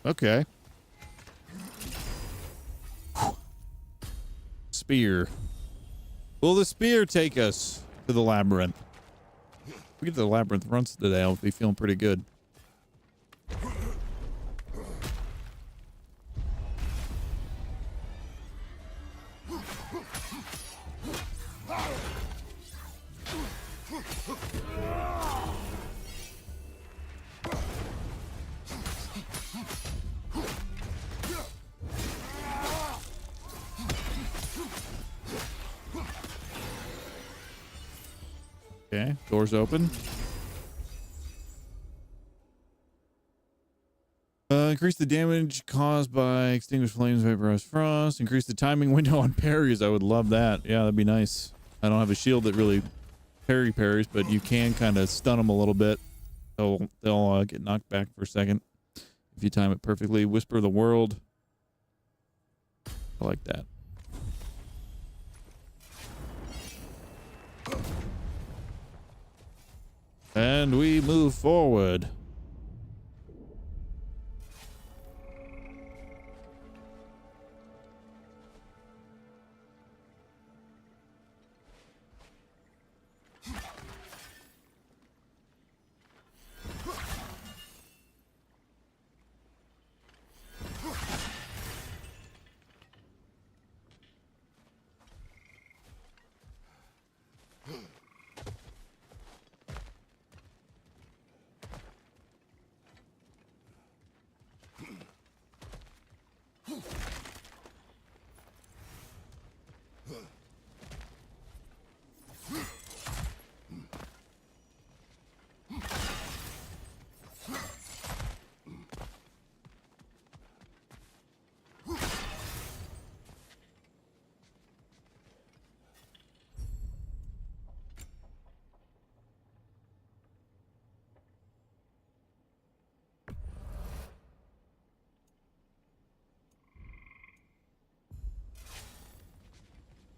Okay. Spear. Will the spear take us to the labyrinth? If we get to the labyrinth runs today, I'll be feeling pretty good. Okay, doors open. Increase the damage caused by extinguished flames, vaporized frost. Increase the timing window on parries. I would love that. Yeah, that'd be nice. I don't have a shield that really parries, but you can kind of stun them a little bit. They'll get knocked back for a second if you time it perfectly. Whisper of the World. I like that. And we move forward.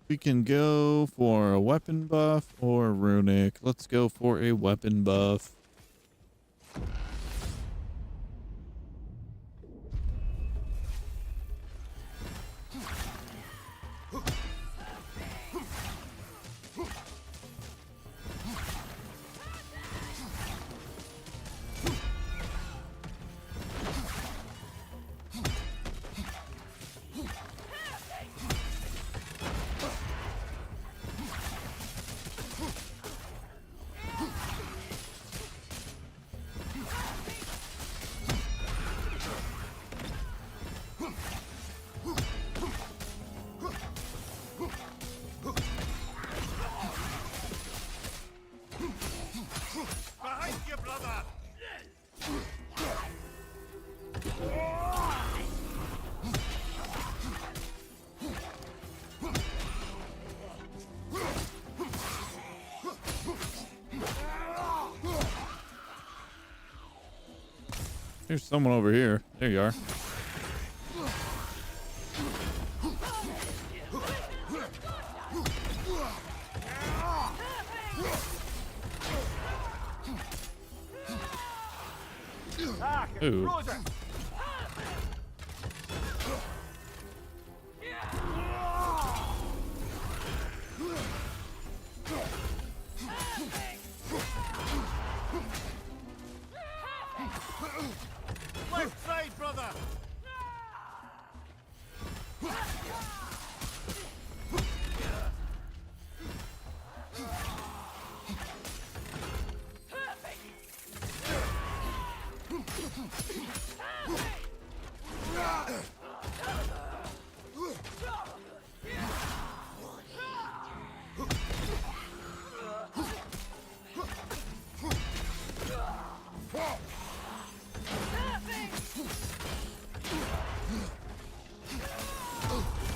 We can go for a weapon buff or runic. Let's go for a weapon buff. There's someone over here. There you are. Ooh. Left side, brother!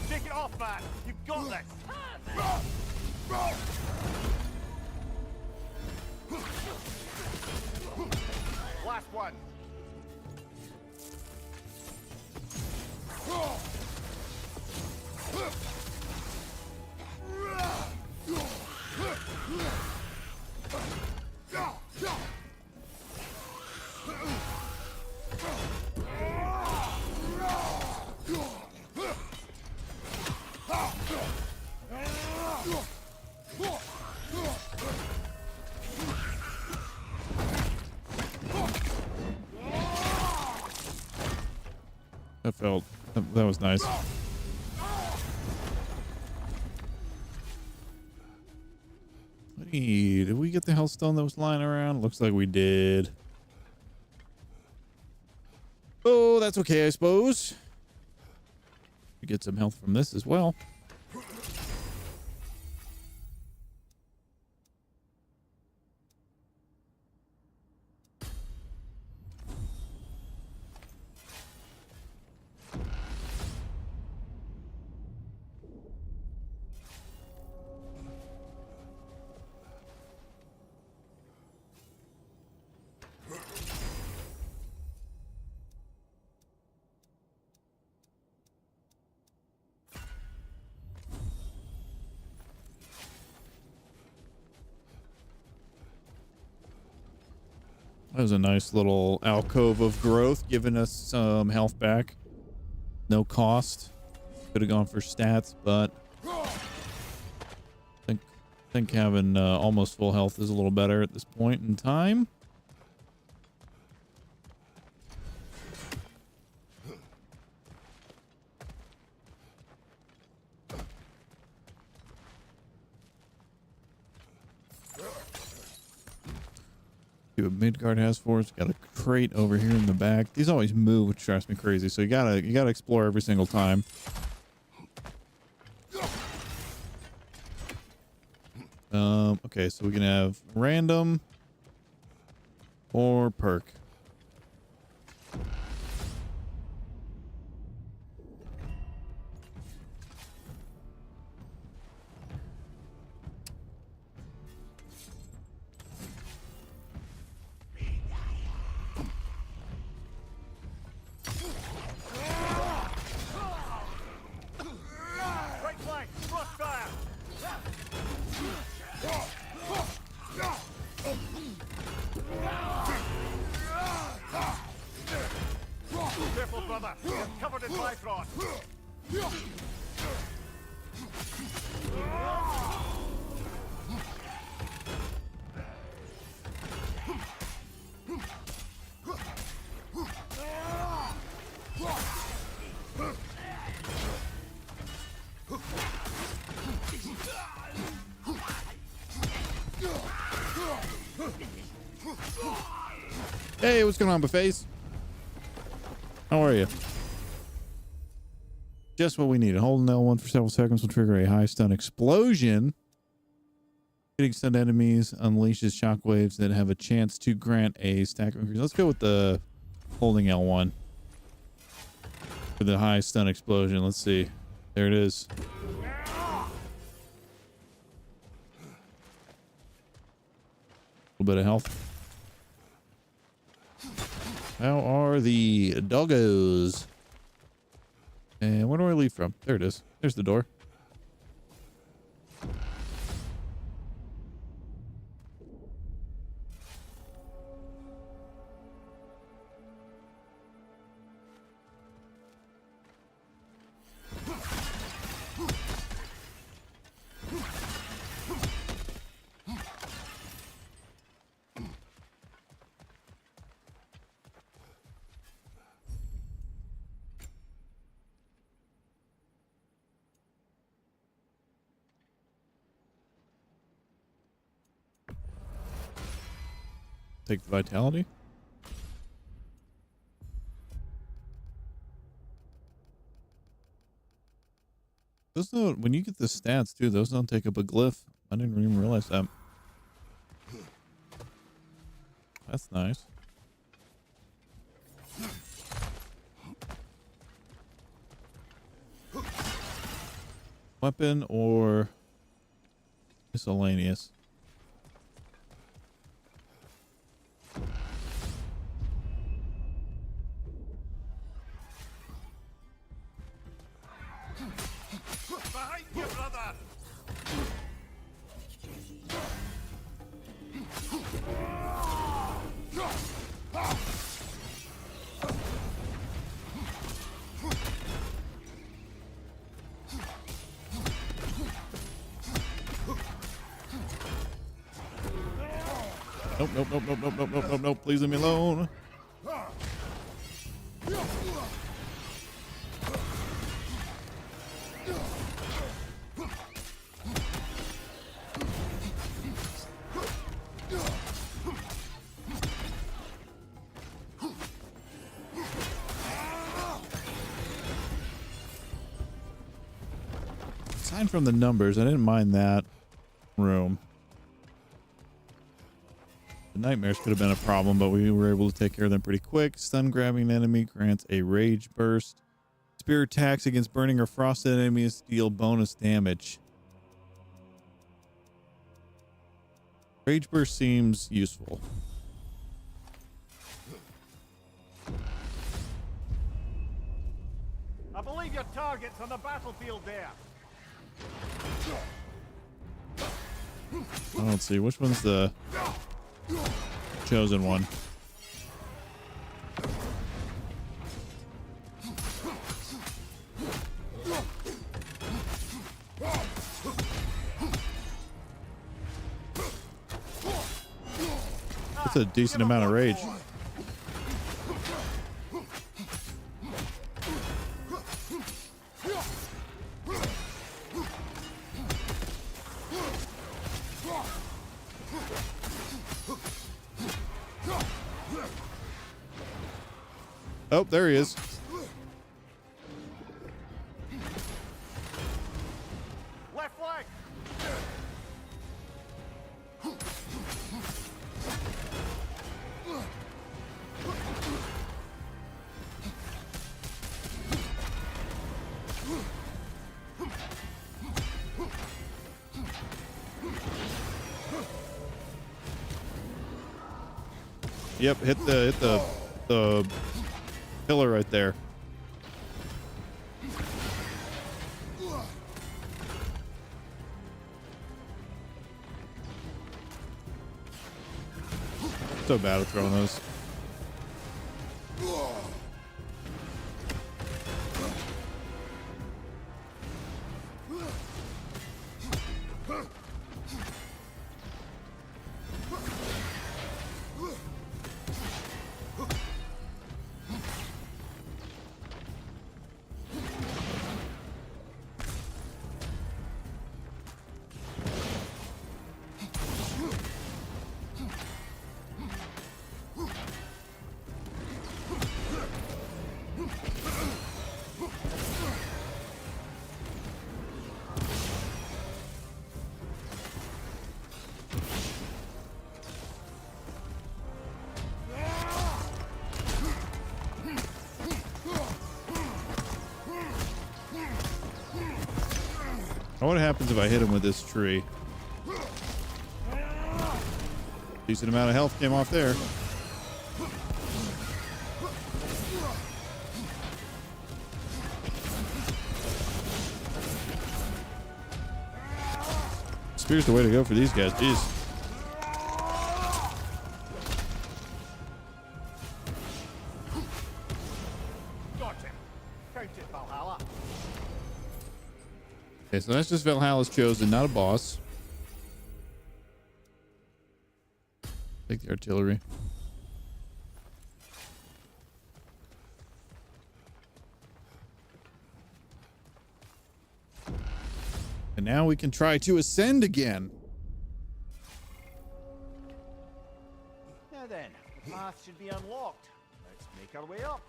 Take it off, man! You've got this! Last one! That was nice. Hey, did we get the hellstone that was lying around? Looks like we did. Oh, that's okay, I suppose. We get some health from this as well. That was a nice little alcove of growth, giving us some health back. No cost. Could have gone for stats, but I think having almost full health is a little better at this point in time. See what Midgard has for us. Got a crate over here in the back. These always move, which drives me crazy. So you gotta explore every single time. Okay, so we can have random or perk. Right flank! Cross fire! Careful, brother! You're covered in Bifrost! Hey, what's going on, Buffets? How are you? Just what we needed. Holding L1 for several seconds will trigger a high stun explosion. Hitting stun enemies unleashes shockwaves that have a chance to grant a stack of increase. Let's go with the holding L1 for the high stun explosion. Let's see. There it is. A little bit of health. How are the doggos? And where do I leave from? There it is. There's the door. Take the vitality. Those don't, when you get the stats too, those don't take up a glyph. I didn't even realize that. That's nice. Weapon or miscellaneous? Behind you, brother! Nope, nope, nope, nope, nope, nope, nope, nope, nope. Please leave me alone. Aside from the numbers, I didn't mind that room. The nightmares could have been a problem, but we were able to take care of them pretty quick. Stun grabbing an enemy grants a rage burst. Spear attacks against burning or frosted enemies deal bonus damage. Rage burst seems useful. I believe your target's on the battlefield there. I don't see which one's the chosen one. That's a decent amount of rage. Oh, there he is. Left flank! Yep, hit the pillar right there. So bad at throwing those. What happens if I hit him with this tree? Decent amount of health came off there. Spear's the way to go for these guys. Jeez. Got him. Count it, Valhalla. Okay, so that's just Valhalla's chosen, not a boss. Take the artillery. And now we can try to ascend again. Now then, the path should be unlocked. Let's make our way up.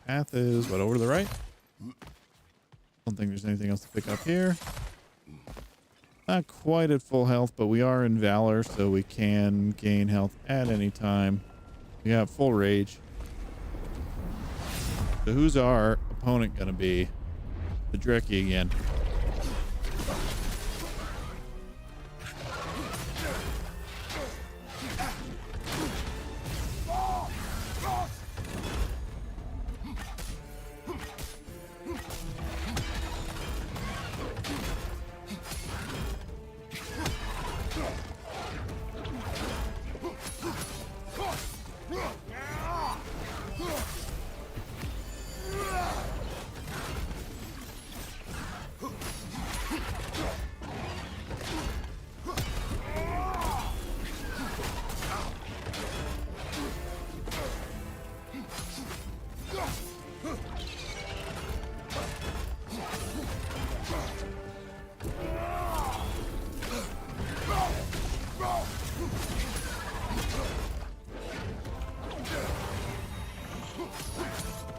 Path is what, over to the right? Don't think there's anything else to pick up here. Not quite at full health, but we are in Valor, so we can gain health at any time. We got full rage. So who's our opponent gonna be? The Dreki again.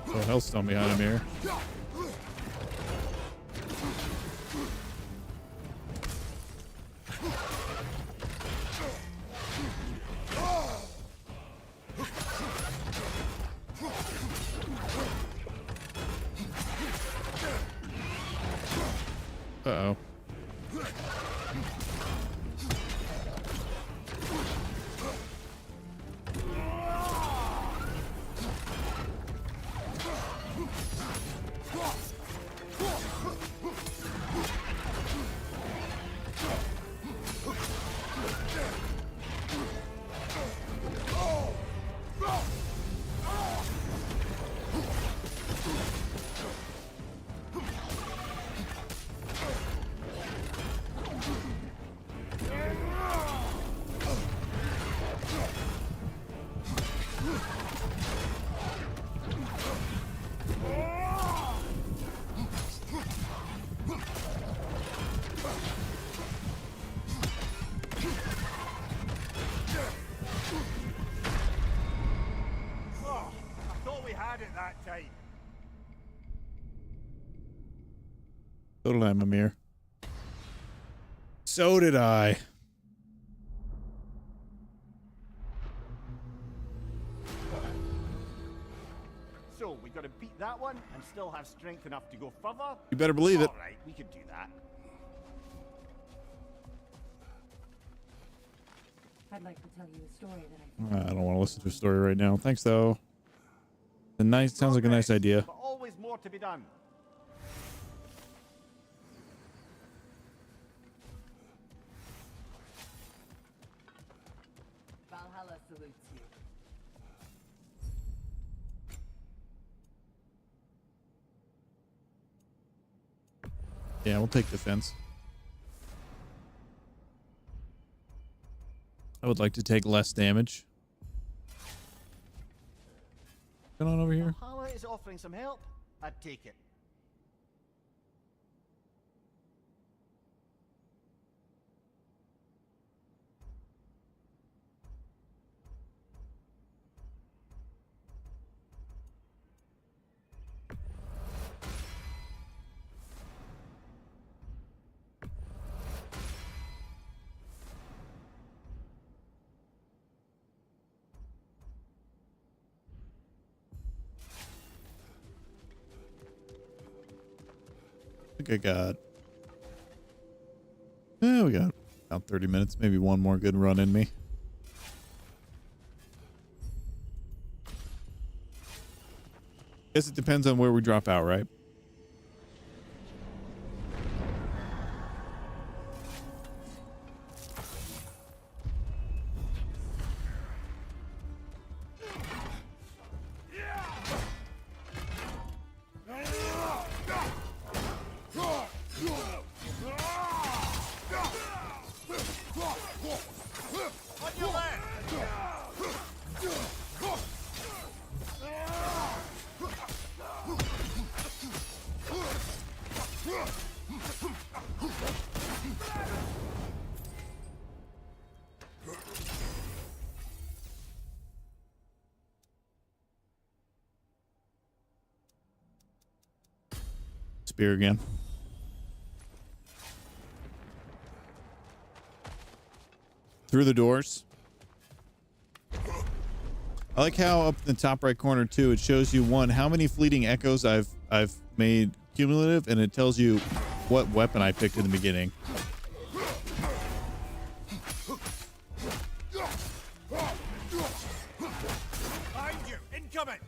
Oh, Hellstone behind him here. Uh-oh. Oh, I thought we had it that time. So did I, Mimir. So did I. So, we gotta beat that one and still have strength enough to go further? You better believe it. Alright, we could do that. I'd like to tell you a story that I think I don't want to listen to a story right now. Thanks, though. Sounds like a nice idea. But always more to be done. Valhalla salutes you. Yeah, we'll take defense. I would like to take less damage. What's going on over here? Valhalla is offering some help. I'd take it. think I got... we got about 30 minutes. Maybe one more good run in me. Guess it depends on where we drop out, right? Spear again. Through the doors. I like how up in the top right corner too, it shows you how many fleeting echoes I've made cumulative, and it tells you what weapon I picked in the beginning. Behind you! Incoming!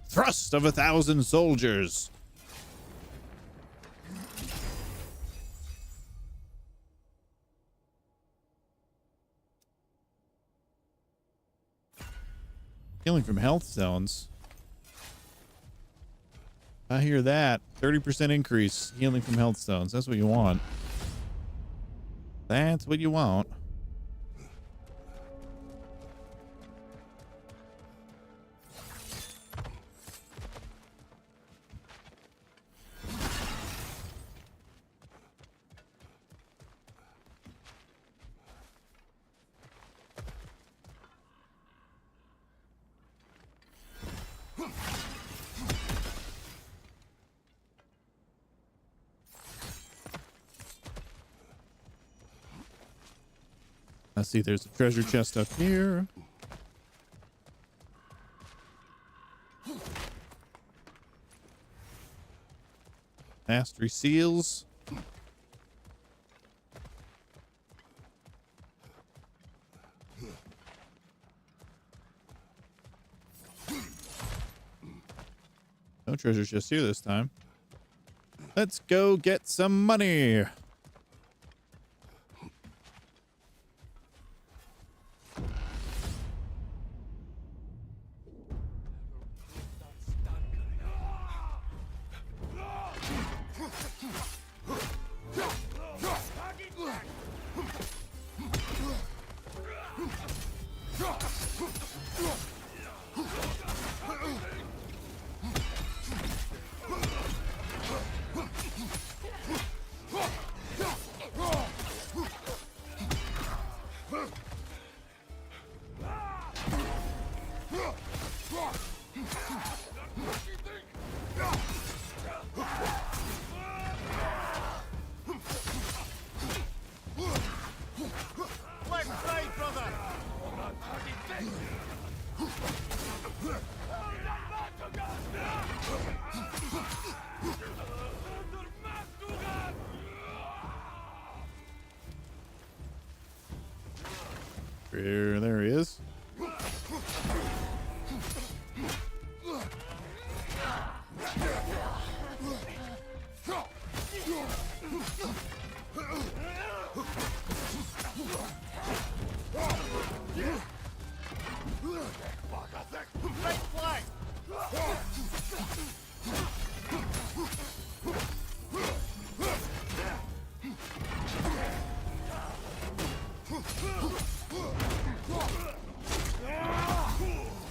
Thrust of 1,000 soldiers. Healing from health zones. I hear that. 30% increase healing from health zones. That's what you want. That's what you want. I see there's a treasure chest up here. Mastery seals. No treasure chest here this time. Let's go get some money. There he is.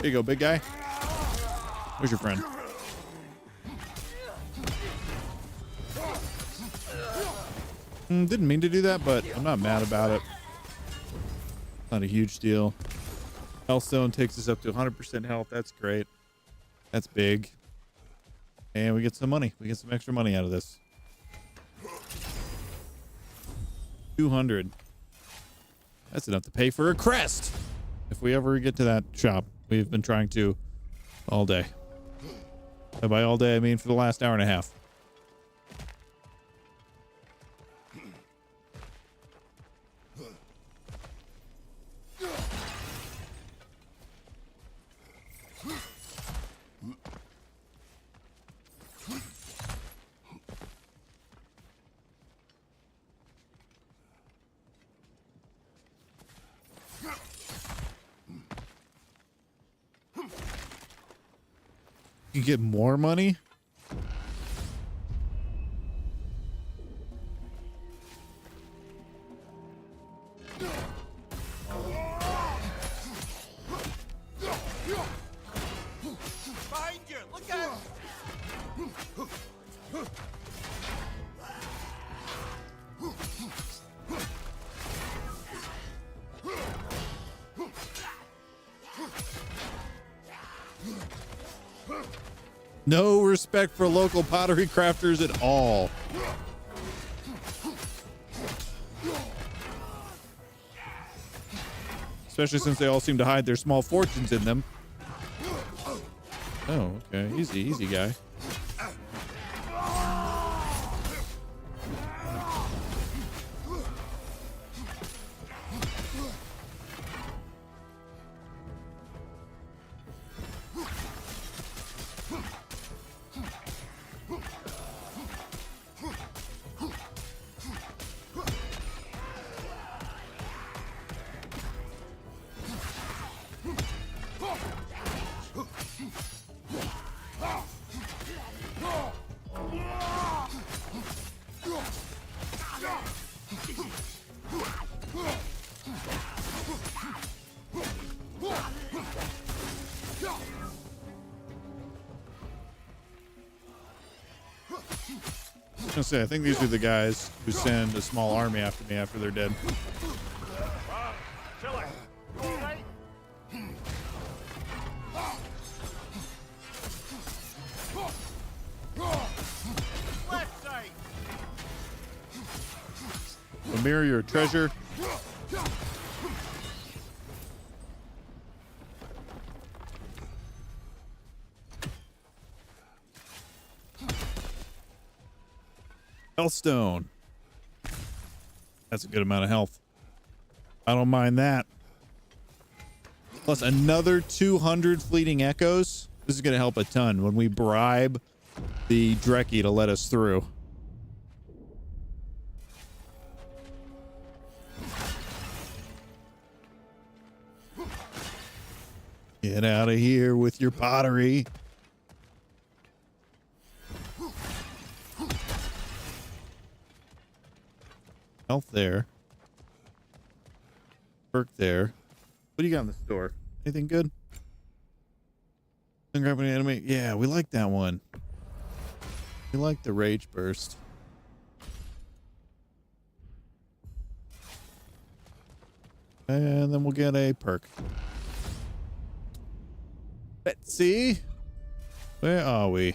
Here you go, big guy. Where's your friend? Didn't mean to do that, but I'm not mad about it. Not a huge deal. Healthstone takes us up to 100% health. That's great. That's big. And we get some money. We get some extra money out of this. 200. That's enough to pay for a crest. If we ever get to that shop, we've been trying to all day. And by all day, I mean for the last hour and a half. You get more money? Behind you! Look out! No respect for local pottery crafters at all. Especially since they all seem to hide their small fortunes in them. Oh, okay. Easy guy. I was gonna say, I think these are the guys who send a small army after me after they're dead. Killer! All right? Left side! So mirror your treasure. Healthstone. That's a good amount of health. I don't mind that. Plus another 200 fleeting echoes. This is going to help a ton when we bribe the Drekkie to let us through. Get out of here with your pottery. Health there. Perk there. What do you got in the store? Anything good? Grab an enemy. Yeah, we like that one. We like the rage burst. And then we'll get a perk. Let's see. Where are we?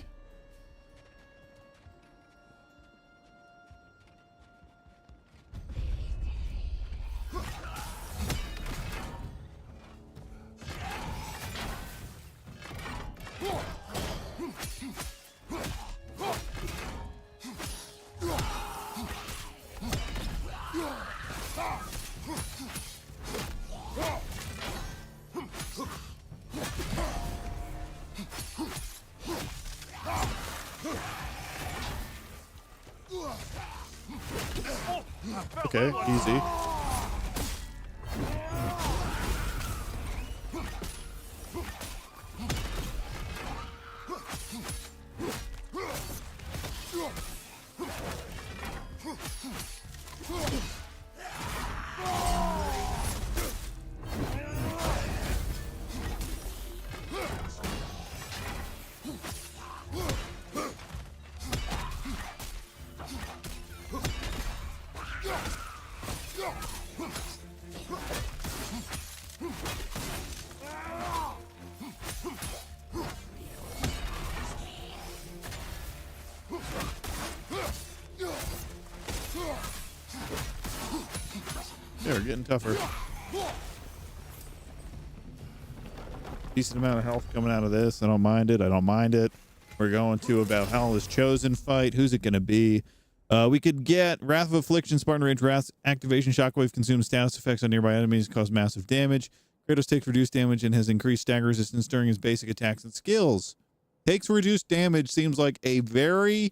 Okay, easy. They're getting tougher. Decent amount of health coming out of this. I don't mind it. I don't mind it. We're going to a Valhalla's Chosen fight. Who's it going to be? We could get Wrath of Affliction, Spartan Rage, Wrath activation, Shockwave consumes status effects on nearby enemies, cause massive damage. Kratos takes reduced damage and has increased stagger resistance during his basic attacks and skills. Takes reduced damage seems like a very,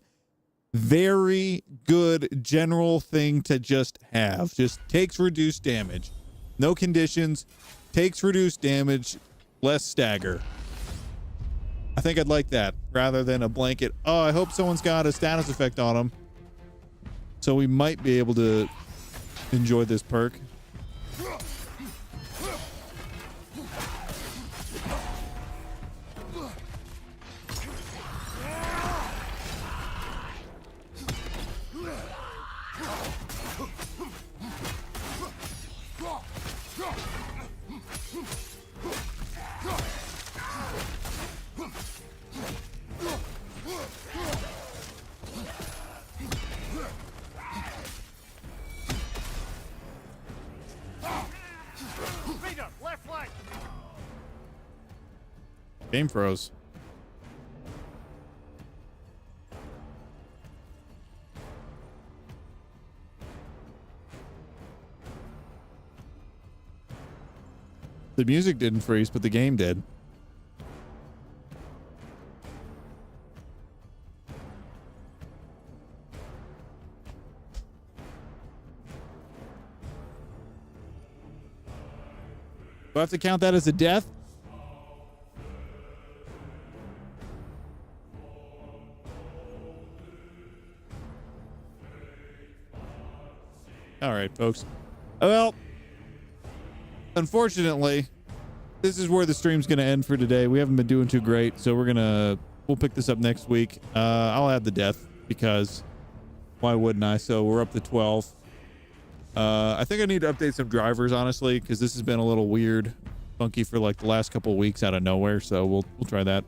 very good general thing to just have. Just takes reduced damage. No conditions. Takes reduced damage, less stagger. I think I'd like that rather than a blanket. Oh, I hope someone's got a status effect on them. So we might be able to enjoy this perk. Game froze. The music didn't freeze, but the game did. Do I have to count that as a death? All right, folks. Well, unfortunately, this is where the stream's going to end for today. We haven't been doing too great, so we'll pick this up next week. I'll add the death because why wouldn't I? So we're up to 12. I think I need to update some drivers, honestly, because this has been a little weird, funky for like the last couple of weeks out of nowhere. So we'll try that.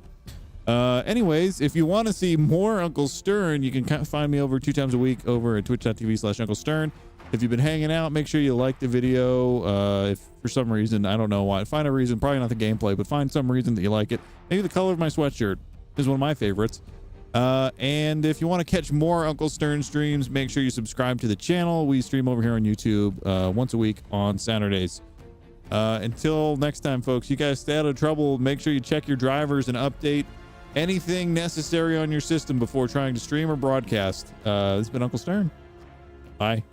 Anyways, if you want to see more Uncle Stern, you can find me over 2 times a week over at twitch.tv/Uncle Stern. If you've been hanging out, make sure you like the video. If for some reason, I don't know why, find a reason, probably not the gameplay, but find some reason that you like it. Maybe the color of my sweatshirt is one of my favorites. And if you want to catch more Uncle Stern streams, make sure you subscribe to the channel. We stream over here on YouTube once a week on Saturdays. Until next time, folks, you guys stay out of trouble. Make sure you check your drivers and update anything necessary on your system before trying to stream or broadcast. This has been Uncle Stern. Bye.